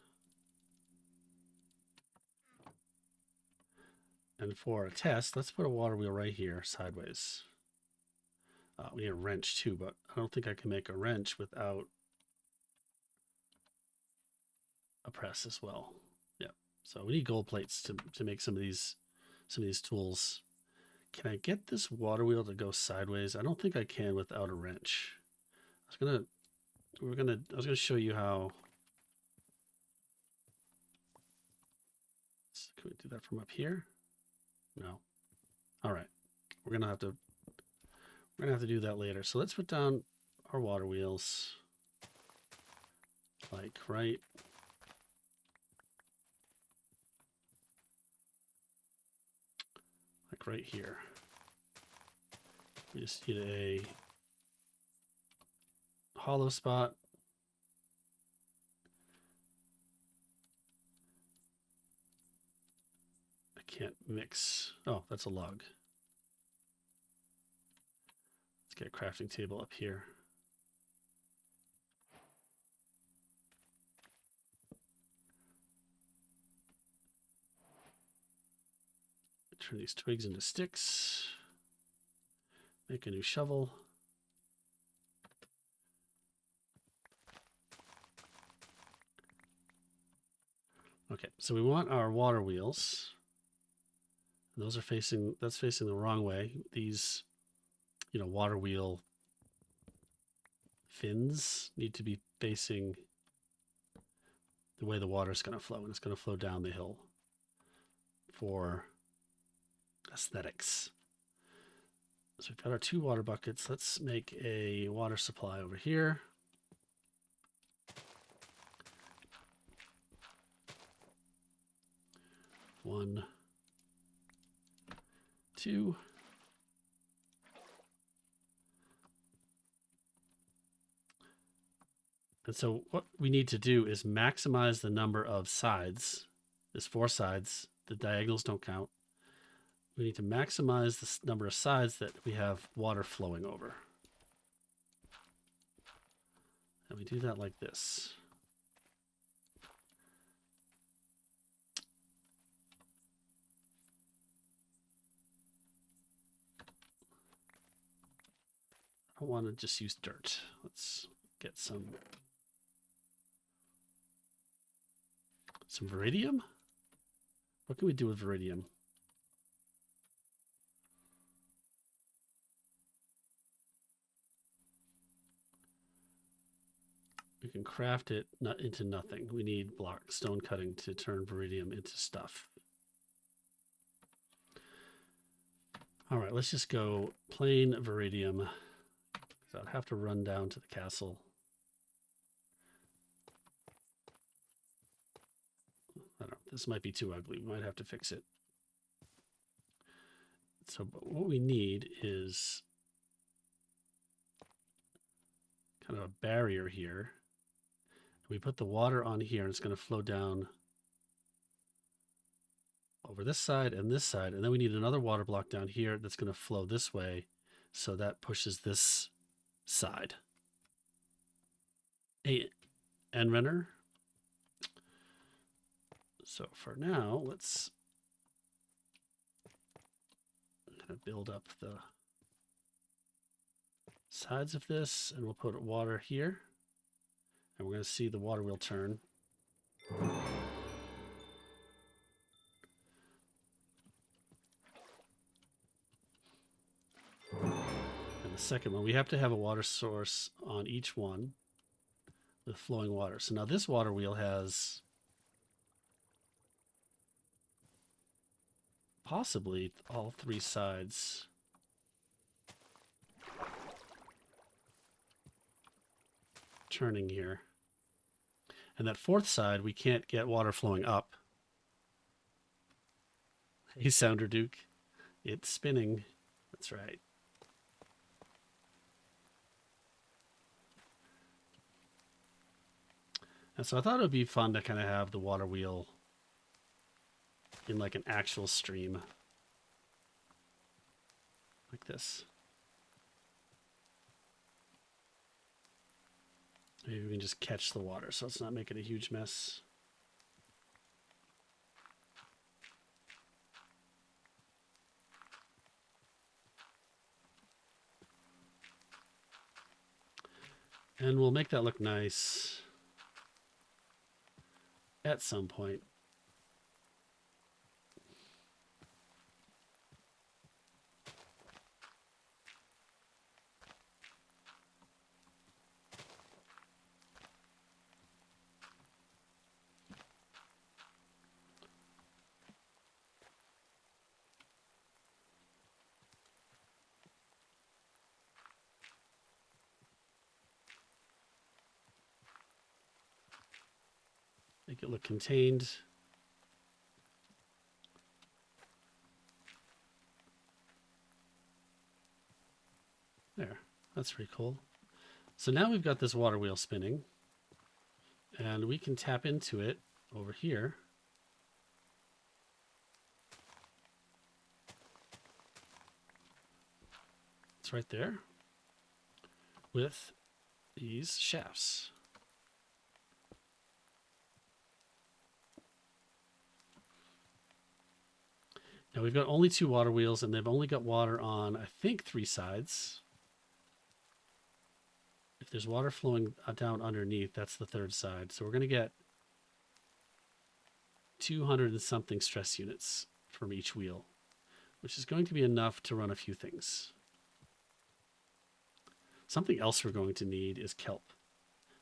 And for a test, let's put a water wheel right here, sideways. We need a wrench too, but I don't think I can make a wrench without a press as well. Yeah. So we need gold plates to make some of these tools. Can I get this water wheel to go sideways? I don't think I can without a wrench. I was gonna show you how. Can we do that from up here? No. All right. We're gonna have to do that later. So let's put down our water wheels, like right here. We just need a hollow spot. I can't mix. Oh, that's a log. Let's get a crafting table up here. Turn these twigs into sticks. Make a new shovel. Okay, so we want our water wheels. Those are facing, that's facing the wrong way. These, water wheel fins need to be facing the way the water is going to flow, and it's going to flow down the hill for aesthetics. So we've got our 2 water buckets. Let's make a water supply over here. One, 2. And so what we need to do is maximize the number of sides. There's 4 sides. The diagonals don't count. We need to maximize the number of sides that we have water flowing over. And we do that like this. I want to just use dirt. Let's get some viridium. What can we do with viridium? We can craft it into nothing. We need stone cutting to turn viridium into stuff. All right, let's just go plain viridium. So I'd have to run down to the castle. I don't know, this might be too ugly. We might have to fix it. So what we need is kind of a barrier here. We put the water on here, and it's going to flow down over this side, and then we need another water block down here that's going to flow this way, so that pushes this side. Hey, end runner. So for now, let's kind of build up the sides of this, and we'll put water here, and we're going to see the water wheel turn. And the second one, we have to have a water source on each one with flowing water. So now this water wheel has possibly all three sides turning here. And that fourth side, we can't get water flowing up. Hey, Sounder Duke. It's spinning. That's right. And so I thought it would be fun to kind of have the water wheel in like an actual stream. Like this. Maybe we can just catch the water so it's not making a huge mess. And we'll make that look nice at some point. Make it look contained. There, that's pretty cool. So now we've got this water wheel spinning, and we can tap into it over here. It's right there with these shafts. Now we've got only 2 water wheels, and they've only got water on, I think, 3 sides. If there's water flowing down underneath, that's the 3rd side. So we're going to get 200 and something stress units from each wheel, which is going to be enough to run a few things. Something else we're going to need is kelp,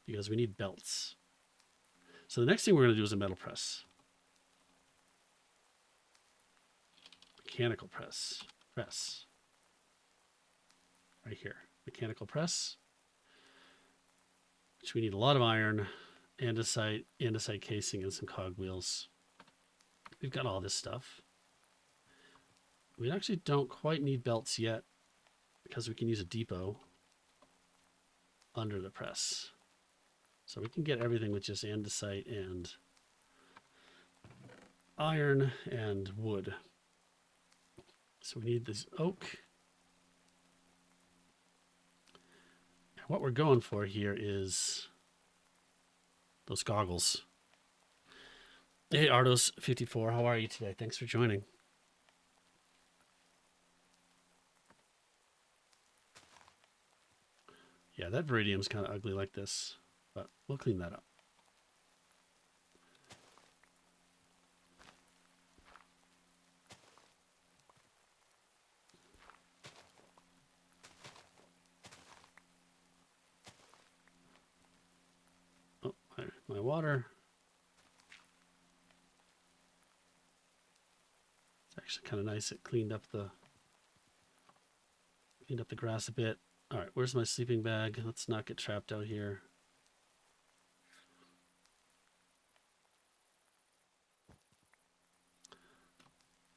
because we need belts. So the next thing we're going to do is a metal press. Mechanical press. Right here. Mechanical press. Which we need a lot of iron, andesite casing, and some cogwheels. We've got all this stuff. We actually don't quite need belts yet, because we can use a depot under the press. So we can get everything with just andesite and iron and wood. So we need this oak. And what we're going for here is those goggles. Hey, Ardos54, how are you today? Thanks for joining. Yeah, that viridium's kind of ugly like this, but we'll clean that up. Oh, my water. It's actually kind of nice. It cleaned up the grass a bit. All right, where's my sleeping bag? Let's not get trapped out here.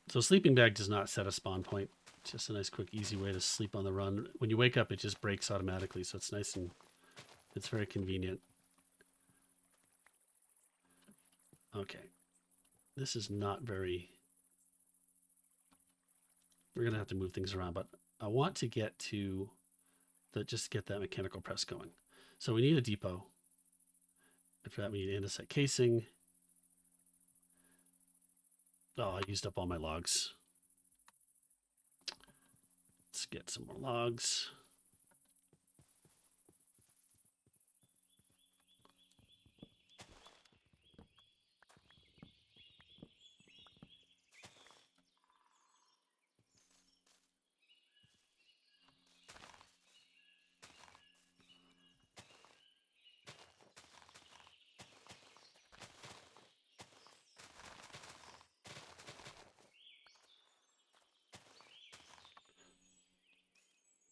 So sleeping bag does not set a spawn point. It's just a nice, quick, easy way to sleep on the run. When you wake up, it just breaks automatically, so it's nice and It's very convenient. Okay. This is not very... We're going to have to move things around, but I want to get to just get that mechanical press going. So we need a depot. And for that, we need andesite casing. Oh, I used up all my logs. Let's get some more logs.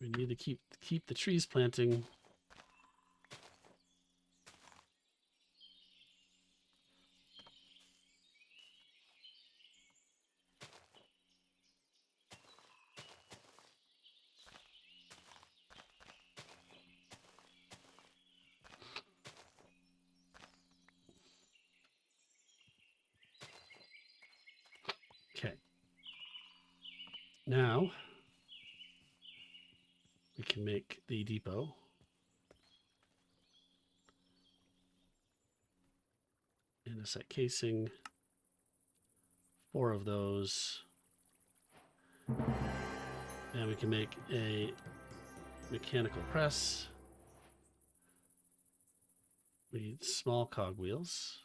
We need to keep the trees planting. Okay. Now we can make the depot. Andesite casing. 4 of those. And we can make a mechanical press. We need small cogwheels.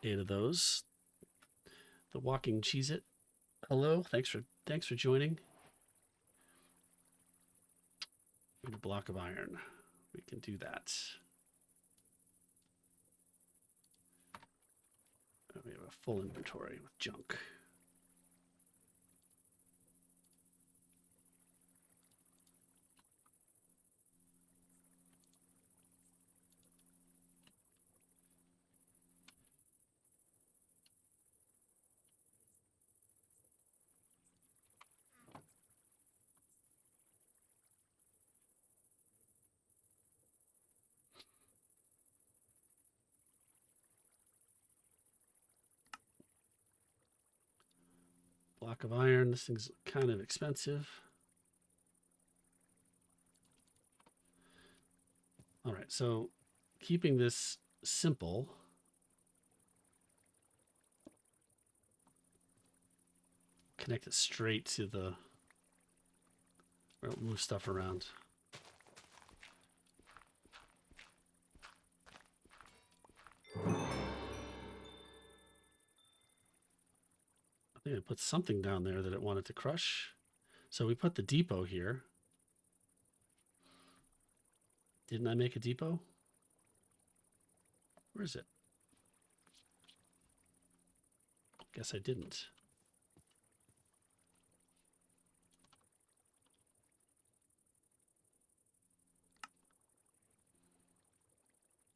8 of those. The walking Cheez-It. Hello, thanks for joining. And a block of iron. We can do that. We have a full inventory with junk. Block of iron. This thing's kind of expensive. All right, so keeping this simple. Connect it straight to the... Or move stuff around. I think I put something down there that it wanted to crush. So we put the depot here. Didn't I make a depot? Where is it? Guess I didn't.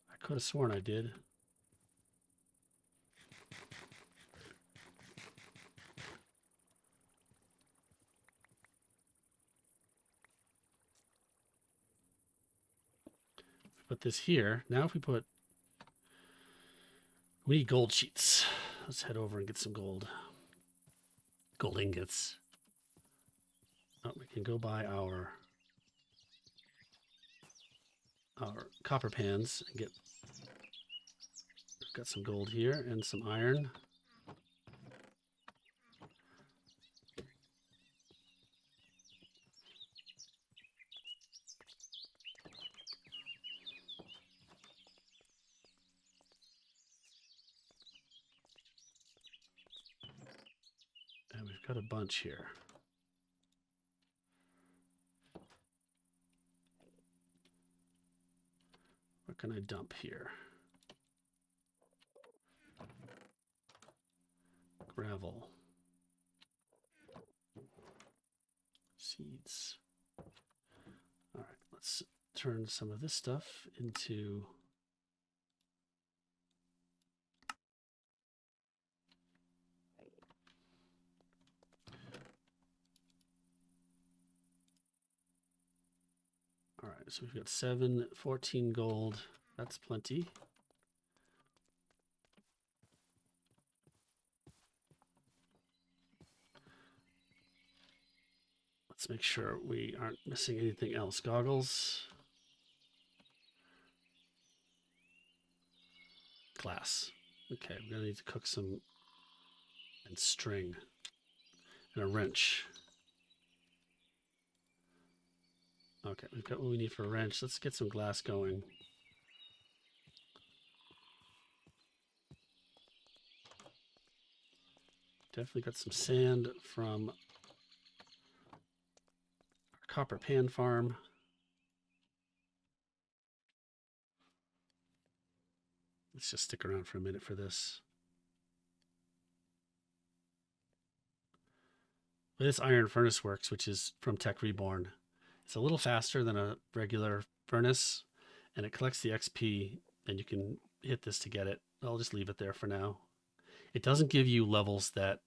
I could have sworn I did. Put this here. Now if we put... We need gold sheets. Let's head over and get some gold. Gold ingots. Oh, we can go buy our copper pans and get... We've got some gold here and some iron. And we've got a bunch here. What can I dump here? Gravel. Seeds. All right, let's turn some of this stuff into... All right, so we've got 14 gold. That's plenty. Let's make sure we aren't missing anything else. Goggles. Glass. Okay, we're gonna need to cook some and string and a wrench. Okay, we've got what we need for a wrench. Let's get some glass going. Definitely got some sand from our copper pan farm. Let's just stick around for a minute for this. This iron furnace works, which is from Tech Reborn. It's a little faster than a regular furnace, and it collects the XP, and you can hit this to get it. I'll just leave it there for now. It doesn't give you levels that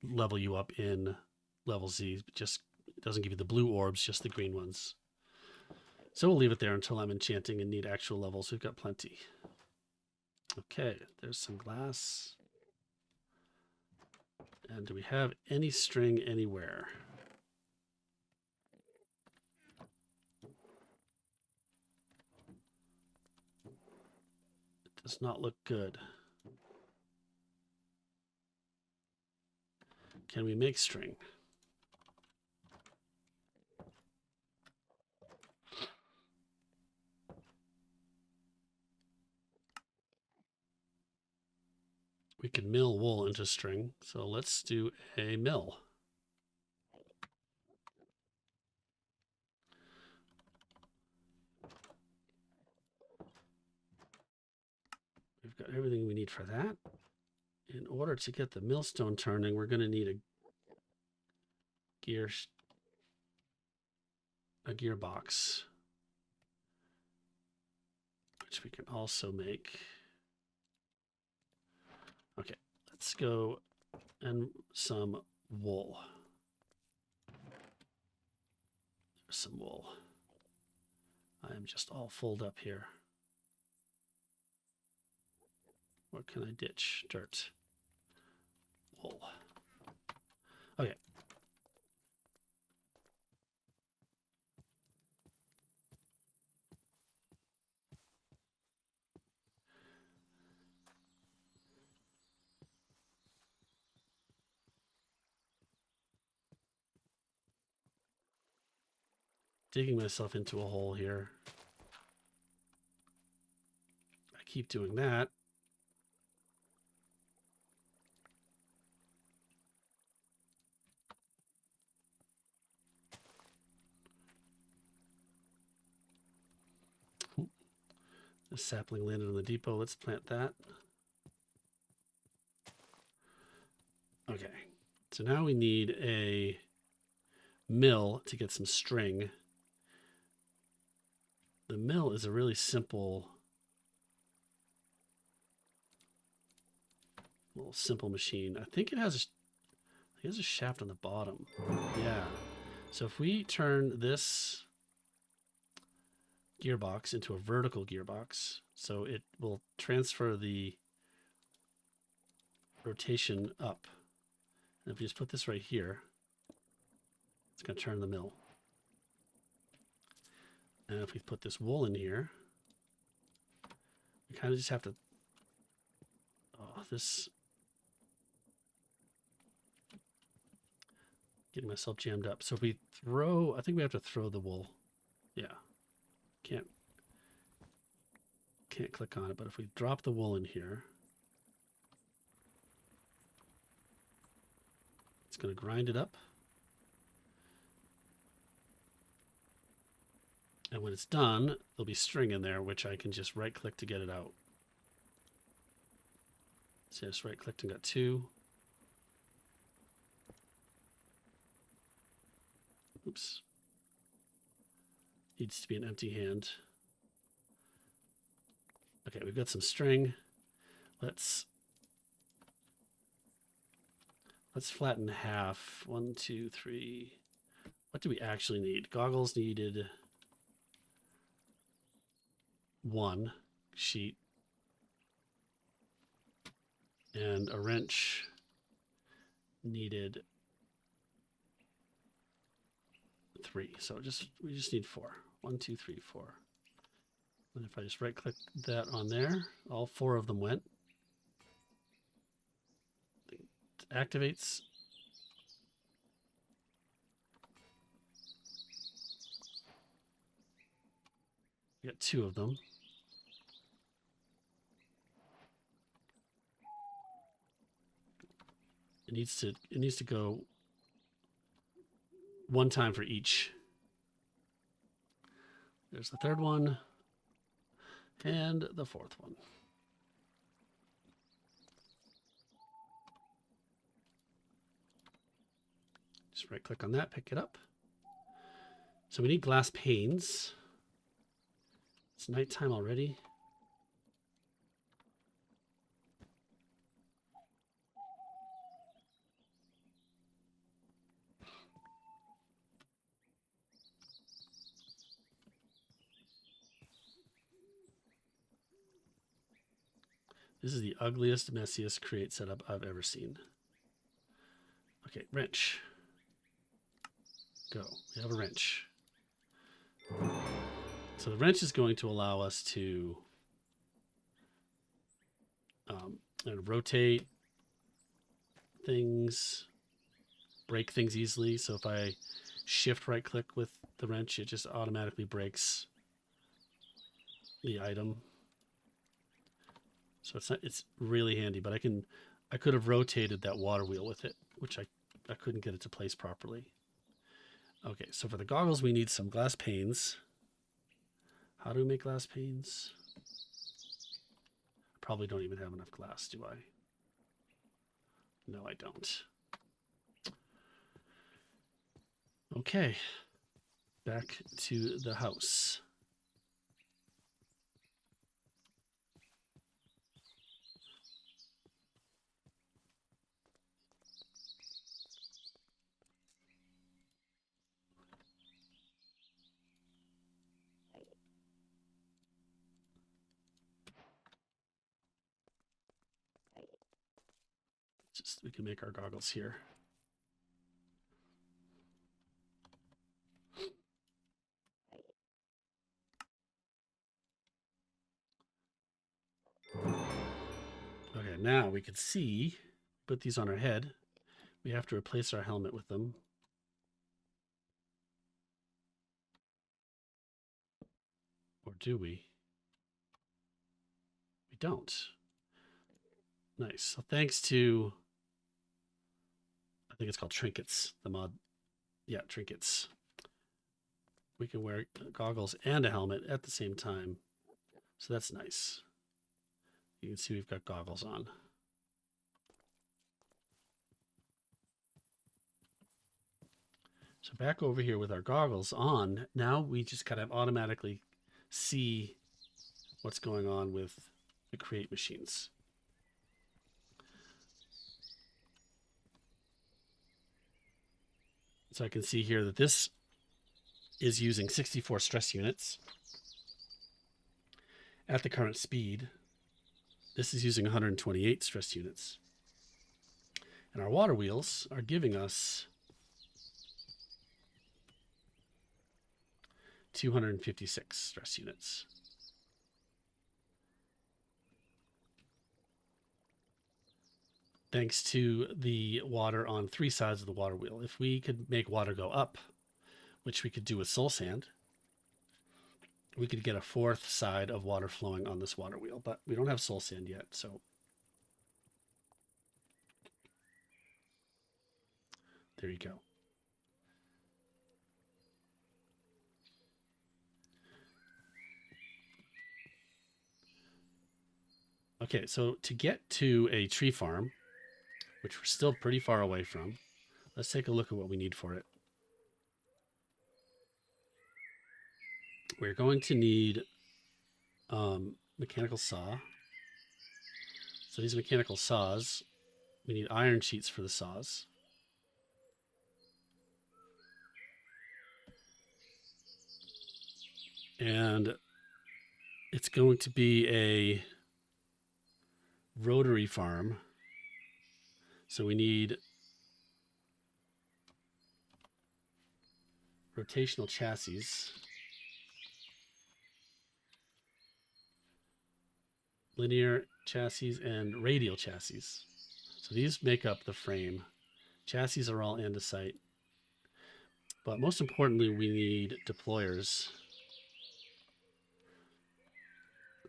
level you up in level Z, just it doesn't give you the blue orbs, just the green ones. So we'll leave it there until I'm enchanting and need actual levels. We've got plenty. Okay, there's some glass. And do we have any string anywhere? It does not look good. Can we make string? We can mill wool into string, so let's do a mill. We've got everything we need for that. In order to get the millstone turning, we're going to need a gearbox, which we can also make. Okay, let's go and some wool. There's some wool. I am just all full up here. What can I ditch? Dirt. Wool. Okay. Digging myself into a hole here. I keep doing that. The sapling landed on the depot. Let's plant that. Okay. So now we need a mill to get some string. The mill is a really simple machine. I think it has a shaft on the bottom. Yeah. So if we turn this gearbox into a vertical gearbox, so it will transfer the rotation up. And if we just put this right here, it's going to turn the mill. And if we put this wool in here, we kind of just have to, getting myself jammed up. So if we throw, I think we have to throw the wool. Yeah. Can't click on it, but if we drop the wool in here, it's going to grind it up. And when it's done, there'll be string in there, which I can just right click to get it out. So I just right clicked and got 2. Oops. Needs to be an empty hand. Okay, we've got some string. Let's flatten half. 1, 2, 3. What do we actually need? Goggles needed. 1 sheet. And a wrench needed 3. So we just need 4. 1, 2, 3, 4. And if I just right click that on there, all 4 of them went. It activates. We got 2 of them. It needs to go 1 time for each. There's the 3rd one and the 4th one. Just right click on that, pick it up. So we need glass panes. It's nighttime already. This is the ugliest, messiest create setup I've ever seen. Okay, wrench. Go. We have a wrench. So the wrench is going to allow us to rotate things, break things easily. So if I shift right click with the wrench, it just automatically breaks the item. So it's really handy, but I could have rotated that water wheel with it, which I couldn't get it to place properly. Okay, so for the goggles, we need some glass panes. How do we make glass panes? Probably don't even have enough glass, do I? No, I don't. Okay, back to the house. We can make our goggles here. Okay, now we can see, put these on our head. We have to replace our helmet with them. Or do we? We don't. Nice. So thanks to, I think it's called Trinkets, the mod. Yeah, Trinkets. We can wear goggles and a helmet at the same time. So that's nice. You can see we've got goggles on. So back over here with our goggles on, now we just kind of automatically see what's going on with the Create machines. So I can see here that this is using 64 stress units at the current speed. This is using 128 stress units. And our water wheels are giving us 256 stress units. Thanks to the water on 3 sides of the water wheel. If we could make water go up, which we could do with soul sand, we could get a 4th side of water flowing on this water wheel, but we don't have soul sand yet, so there you go. Okay, so to get to a tree farm, which we're still pretty far away from, let's take a look at what we need for it. We're going to need mechanical saw. So these mechanical saws, we need iron sheets for the saws. And it's going to be a rotary farm. So we need rotational chassis. Linear chassis and radial chassis. So these make up the frame. Chassis are all andesite. But most importantly, we need deployers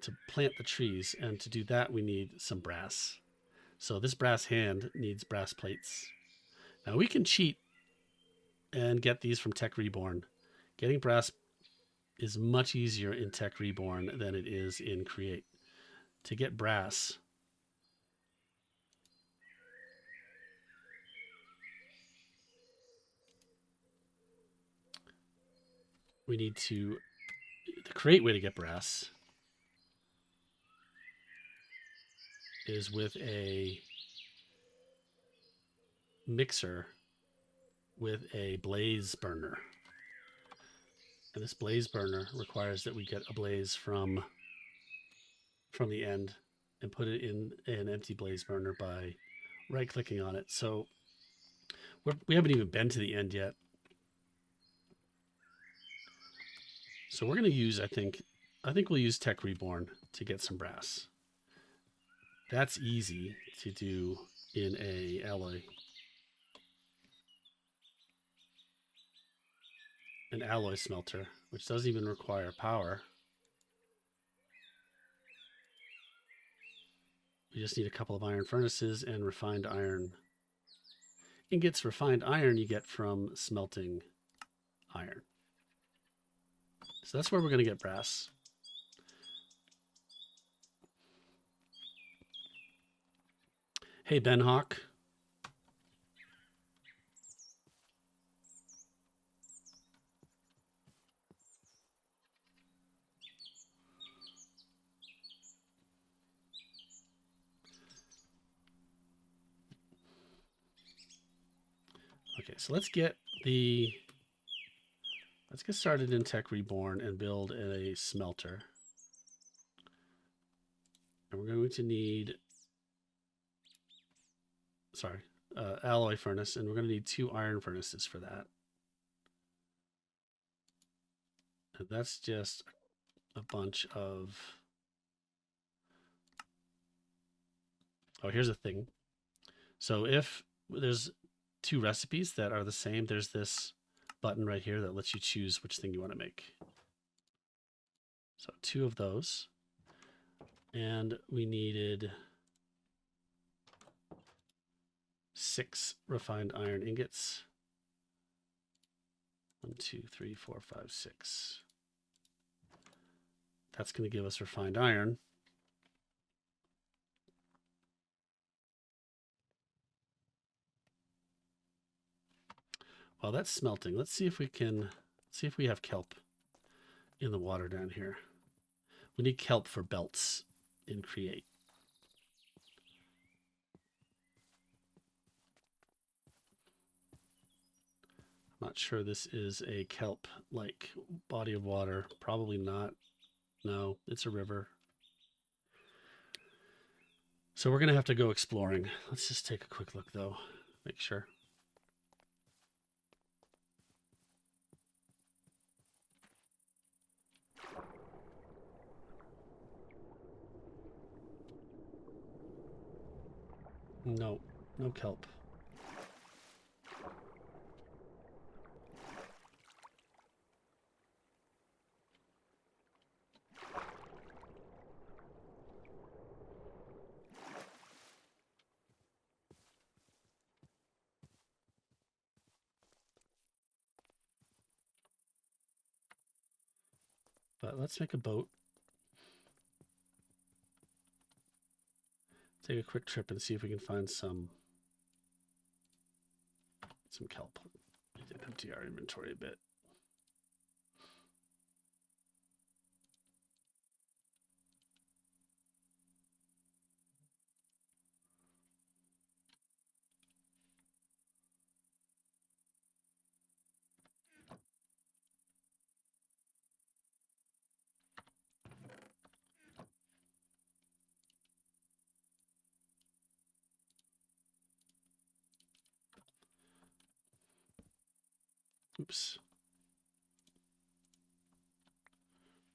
to plant the trees. And to do that, we need some brass. So this brass hand needs brass plates. Now we can cheat and get these from Tech Reborn. Getting brass is much easier in Tech Reborn than it is in Create. To get brass, we need to, the Create way to get brass is with a mixer with a blaze burner. And this blaze burner requires that we get a blaze from the end and put it in an empty blaze burner by right clicking on it. So we haven't even been to the end yet. So we're going to use, I think we'll use Tech Reborn to get some brass. That's easy to do in a an alloy smelter, which doesn't even require power. You just need a couple of iron furnaces and refined iron ingots. Refined iron you get from smelting iron. So that's where we're going to get brass. Hey, Ben Hawk. Okay, so let's get started in Tech Reborn and build a smelter. And we're going to need, alloy furnace, and we're going to need 2 iron furnaces for that. And that's just a bunch of, oh, here's a thing. So if there's 2 recipes that are the same, there's this button right here that lets you choose which thing you want to make. So 2 of those. And we needed 6 refined iron ingots. 1, 2, 3, 4, 5, 6. That's going to give us refined iron. While that's smelting, let's see if we have kelp in the water down here. We need kelp for belts in Create. I'm not sure this is a kelp-like body of water. Probably not. No, it's a river. So we're going to have to go exploring. Let's just take a quick look, though. Make sure. No, no kelp. But let's make a boat. Take a quick trip and see if we can find some kelp. We need to empty our inventory a bit. Oops.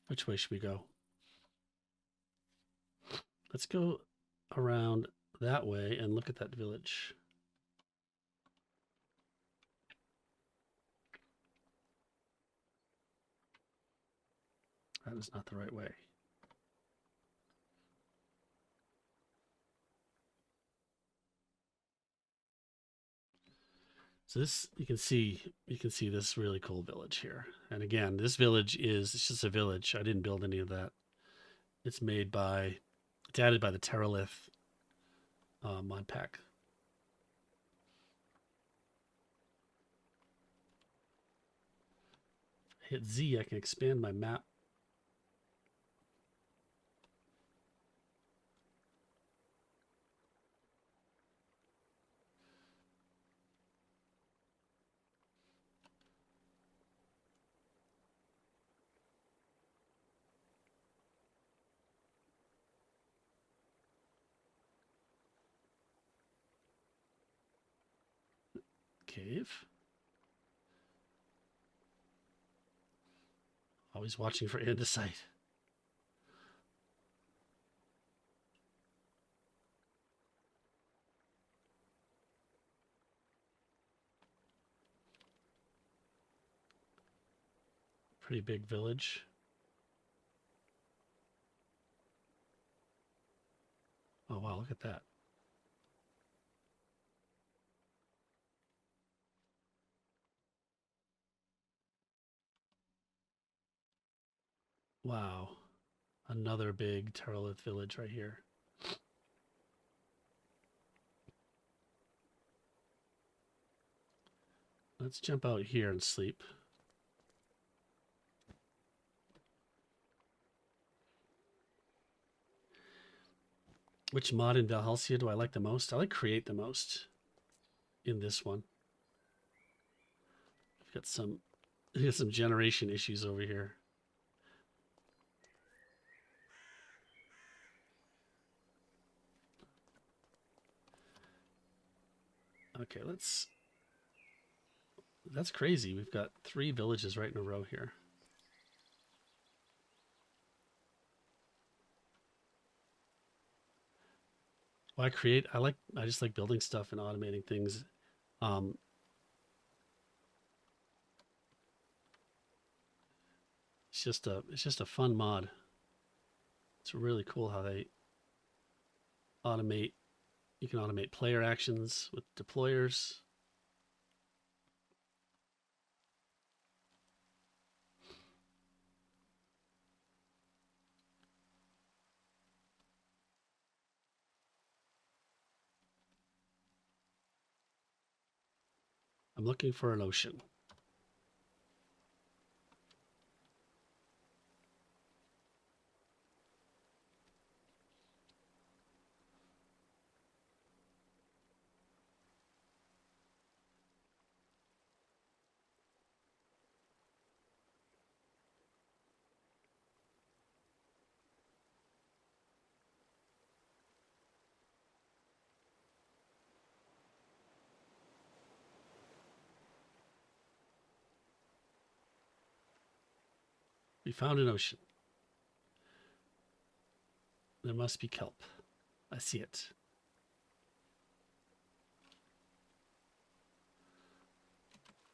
Which way should we go? Let's go around that way and look at that village. That is not the right way. So this, you can see this really cool village here. And again, this village it's just a village. I didn't build any of that. It's added by the Terralith mod pack. Hit Z, I can expand my map. Cave. Always watching for andesite. Pretty big village. Oh wow, look at that. Wow. Another big Terralith village right here. Let's jump out here and sleep. Which mod in Valhelsia do I like the most? I like Create the most in this one. We've got some generation issues over here. Okay, that's crazy. We've got 3 villages right in a row here. Well, I just like building stuff and automating things. It's just a fun mod. It's really cool how they automate. You can automate player actions with deployers. I'm looking for an ocean. We found an ocean. There must be kelp. I see it.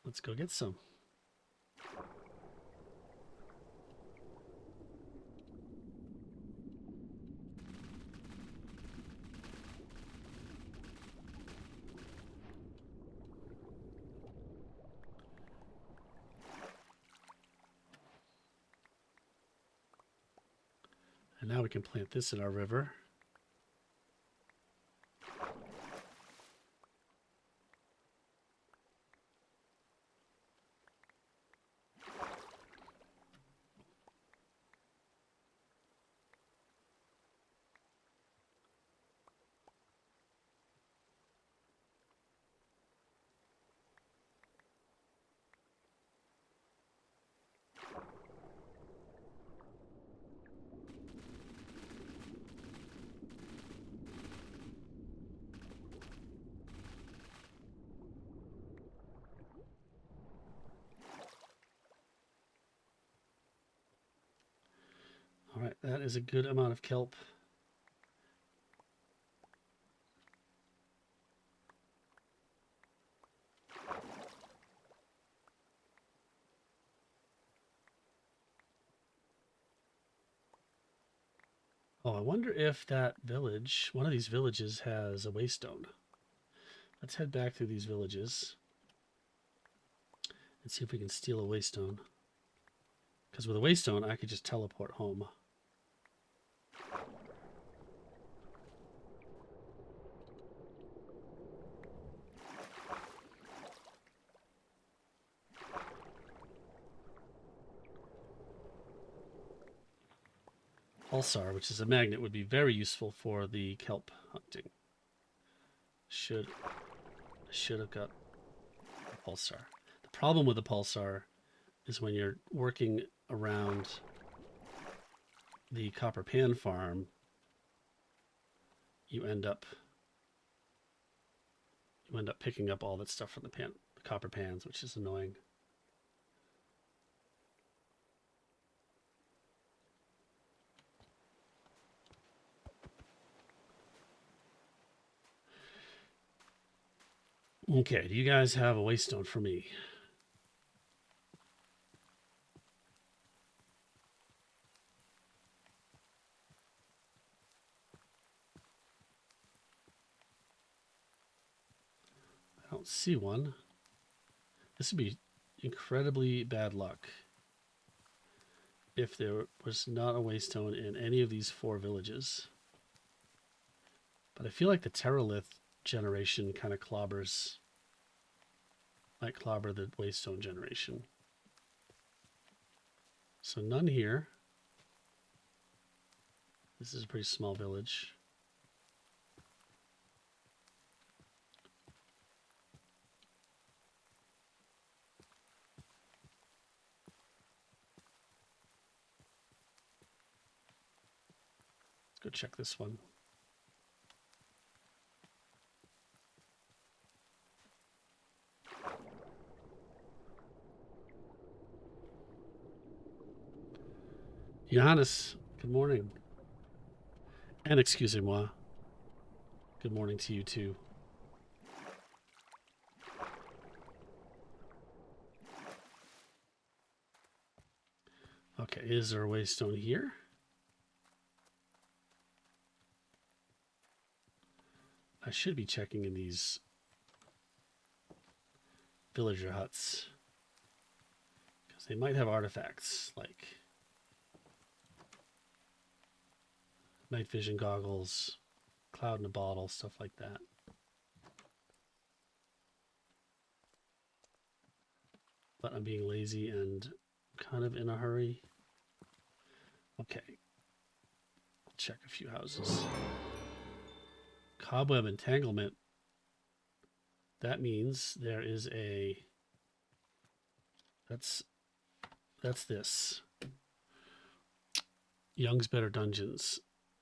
Let's go get some. And now we can plant this in our river. is a good amount of kelp. Oh, I wonder if that village, one of these villages, has a waystone. Let's head back through these villages and see if we can steal a waystone. Because with a waystone, I could just teleport home. Pulsar, which is a magnet, would be very useful for the kelp hunting. Should have got a pulsar. The problem with the pulsar is when you're working around the copper pan farm, you end up picking up all that stuff from the copper pans, which is annoying. Okay, do you guys have a waystone for me? I don't see one. This would be incredibly bad luck if there was not a waystone in any of these 4 villages. But I feel like the Terralith generation kind of might clobber the waystone generation. So none here. This is a pretty small village. Let's go check this one. Johannes, good morning. And excusez-moi. Good morning to you too. Okay, is there a waystone here? I should be checking in these villager huts because they might have artifacts like night vision goggles, cloud in a bottle, stuff like that. But I'm being lazy and kind of in a hurry. Okay. I'll check a few houses. Cobweb entanglement. That means there is a... That's this. Young's Better Dungeons.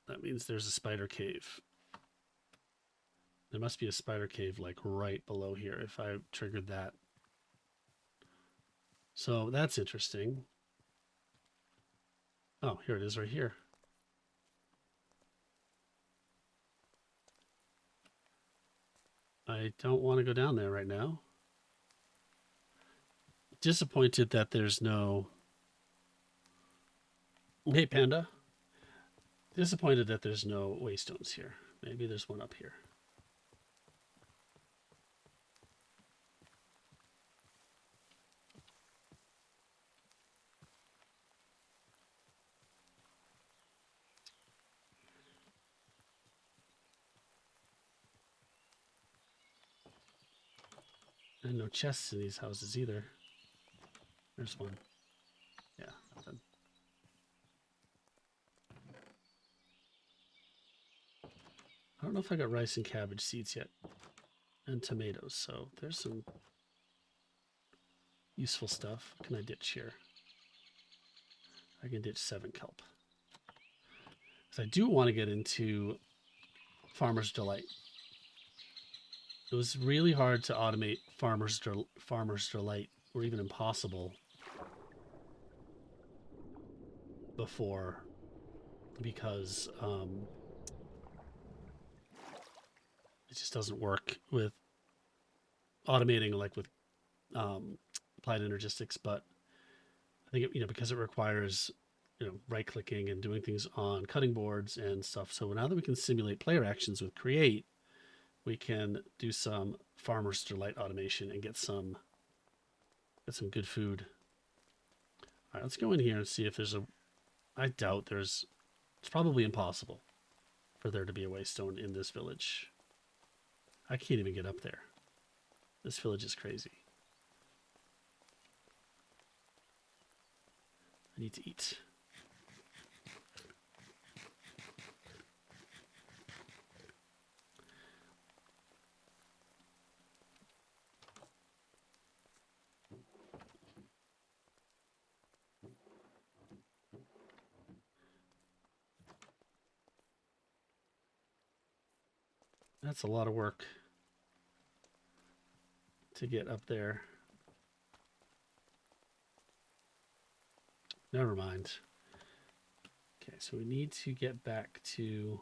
That means there's a spider cave. There must be a spider cave like right below here if I triggered that. So that's interesting. Oh, here it is right here. I don't want to go down there right now. Disappointed that there's no... Hey, Panda. Disappointed that there's no waystones here. Maybe there's one up here. And no chests in these houses either. There's one. Yeah, nothing. I don't know if I got rice and cabbage seeds yet. And tomatoes, so there's some useful stuff. What can I ditch here? I can ditch 7 kelp. So I do want to get into Farmer's Delight. It was really hard to automate Farmer's Delight, or even impossible before because it just doesn't work with automating like with applied energistics. But I think it, because it requires right clicking and doing things on cutting boards and stuff. So now that we can simulate player actions with Create, we can do some Farmer's Delight automation and get some good food. All right, let's go in here and see if there's a. I doubt there's. It's probably impossible for there to be a waystone in this village. I can't even get up there. This village is crazy. I need to eat. That's a lot of work to get up there. Never mind. Okay, so we need to get back to...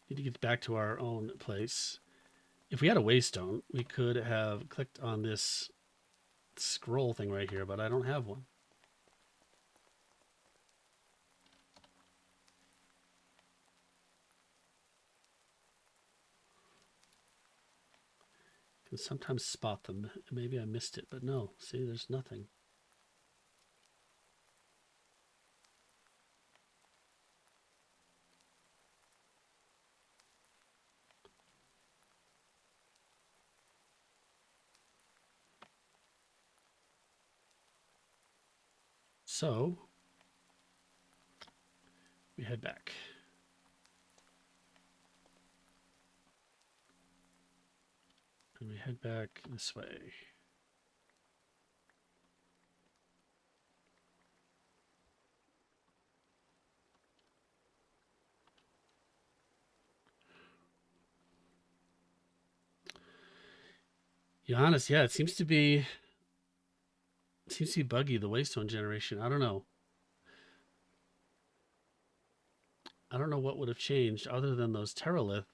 Need to get back to our own place. If we had a waystone, we could have clicked on this scroll thing right here, but I don't have one. Can sometimes spot them. Maybe I missed it, but no. See, there's nothing. So we head back. And we head back this way. Johannes, yeah, it seems to be buggy, the waystone generation. I don't know. I don't know what would have changed other than those Terralith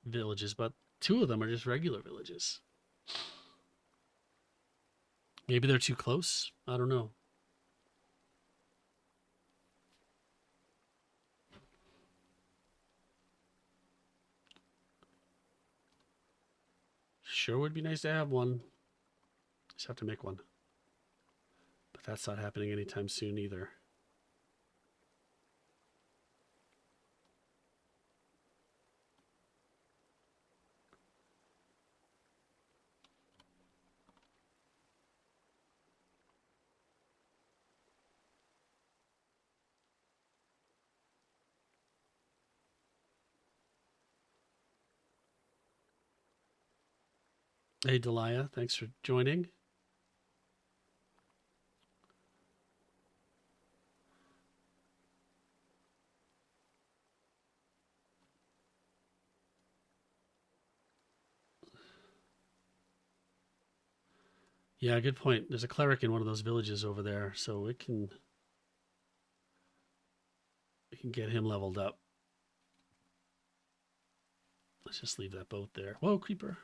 villages, but 2 of them are just regular villages. Maybe they're too close. I don't know. Sure would be nice to have one. Just have to make one. But that's not happening anytime soon either. Hey, Delia, thanks for joining. Yeah, good point. There's a cleric in one of those villages over there, so we can get him leveled up. Let's just leave that boat there. Whoa, creeper.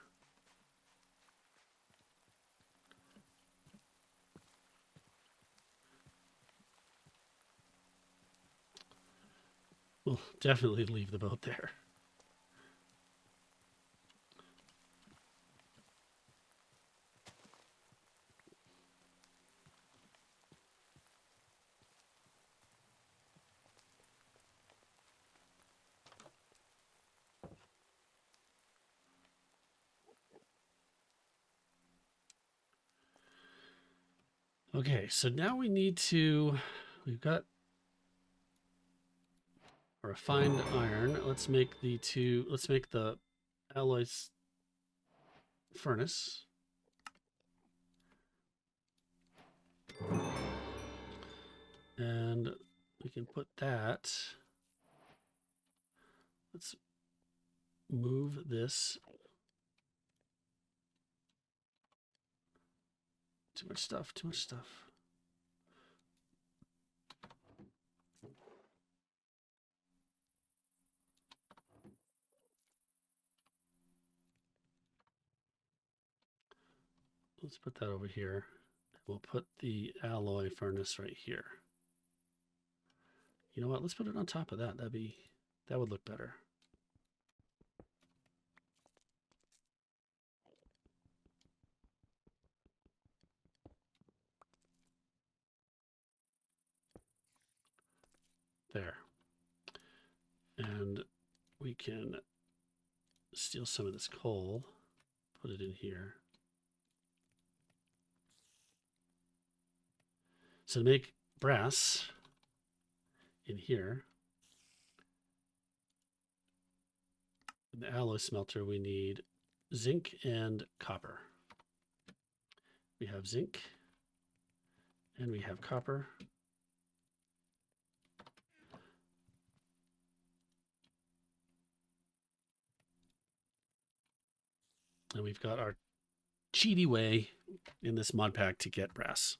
We'll definitely leave the boat there. Okay, so now we need to... We've got refined iron. Let's make the alloys furnace. And we can put that. Let's move this Too much stuff, too much stuff. Let's put that over here. We'll put the alloy furnace right here. You know what? Let's put it on top of that. That would look better. There. And we can steal some of this coal, put it in here. So to make brass in here, in the alloy smelter, we need zinc and copper. We have zinc and we have copper. And we've got our cheaty way in this mod pack to get brass.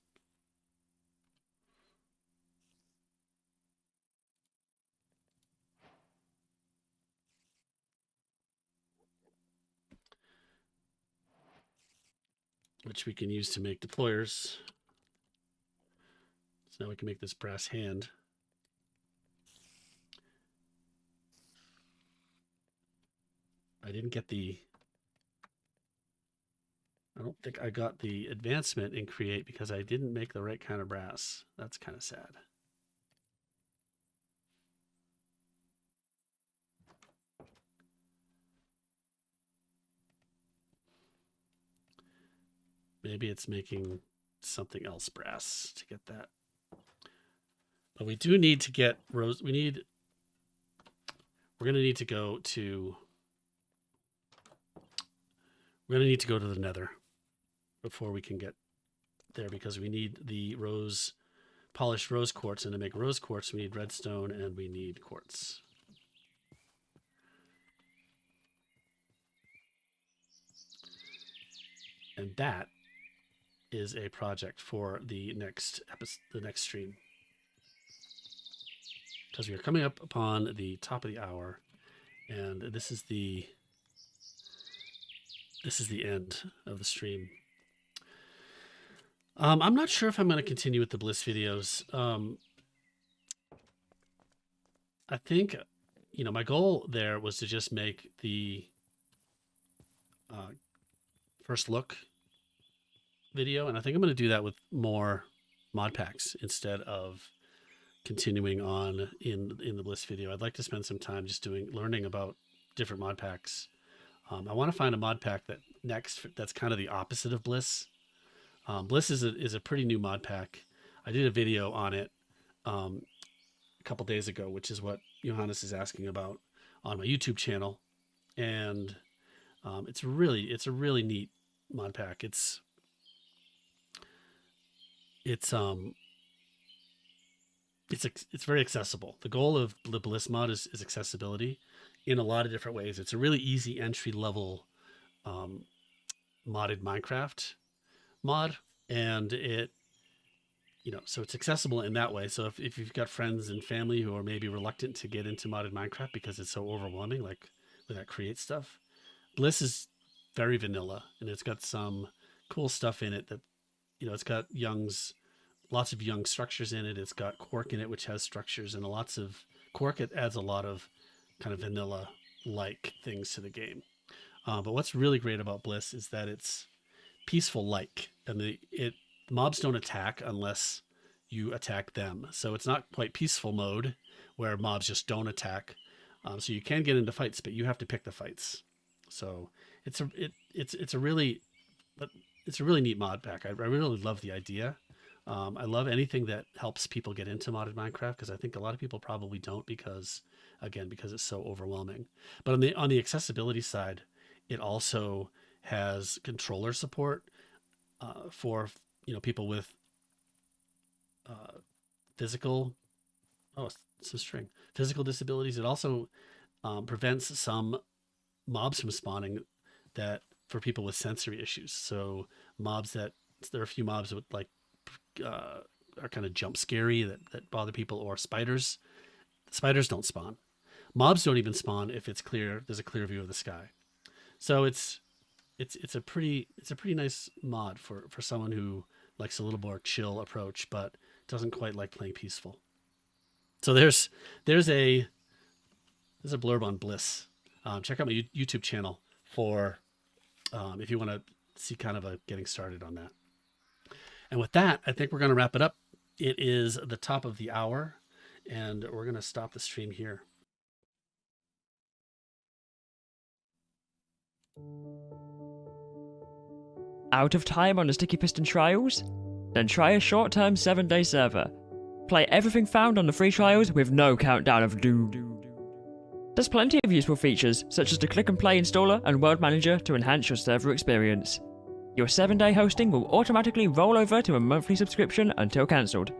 Which we can use to make deployers. So now we can make this brass hand. I don't think I got the advancement in Create because I didn't make the right kind of brass. That's kind of sad. Maybe it's making something else brass to get that. But we do need to get we're going to need to go to the Nether before we can get there, because we need the polished rose quartz, and to make rose quartz we need redstone and we need quartz. And that is a project for the next stream, because we are coming up upon the top of the hour, and this is the end of the stream. I'm not sure if I'm going to continue with the Bliss videos. I think, my goal there was to just make the first look video, and I think I'm going to do that with more mod packs instead of continuing on in the Bliss video. I'd like to spend some time just learning about different mod packs. I want to find a mod pack that's kind of the opposite of Bliss. Bliss is a pretty new mod pack. I did a video on it a couple days ago, which is what Johannes is asking about on my YouTube channel, and it's a really neat mod pack. It's very accessible. The goal of the Bliss mod is accessibility in a lot of different ways. It's a really easy entry level modded Minecraft mod, and so it's accessible in that way. So if you've got friends and family who are maybe reluctant to get into modded Minecraft because it's so overwhelming, like with that Create stuff, Bliss is very vanilla, and it's got some cool stuff in it that, it's got lots of young structures in it. It's got quark in it, which has structures, and lots of quark. It adds a lot of kind of vanilla like things to the game. But what's really great about Bliss is that it's peaceful like, and mobs don't attack unless you attack them. So it's not quite peaceful mode where mobs just don't attack. So you can get into fights, but you have to pick the fights. So it's a really neat mod pack. I really love the idea. I love anything that helps people get into modded Minecraft, because I think a lot of people probably don't because it's so overwhelming. But on the accessibility side, it also has controller support for people with physical disabilities. It also prevents some mobs from spawning that for people with sensory issues. So mobs that there are a few mobs with like are kind of jump scary that bother people, or spiders. Spiders don't spawn. Mobs don't even spawn if it's clear. There's a clear view of the sky. So it's a pretty nice mod for someone who likes a little more chill approach, but doesn't quite like playing peaceful. So there's a blurb on Bliss. Check out my YouTube channel for if you want to see kind of a getting started on that. And with that, I think we're going to wrap it up. It is the top of the hour, and we're going to stop the stream here. Out of time on the Sticky Piston trials? Then try a short-term 7-day server. Play everything found on the free trials with no countdown of doom. There's plenty of useful features, such as the click-and-play installer and world manager to enhance your server experience. Your 7-day hosting will automatically roll over to a monthly subscription until cancelled.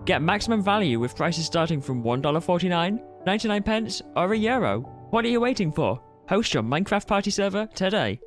Get maximum value with prices starting from $1.49, 99 pence, or €1. What are you waiting for? Host your Minecraft party server today.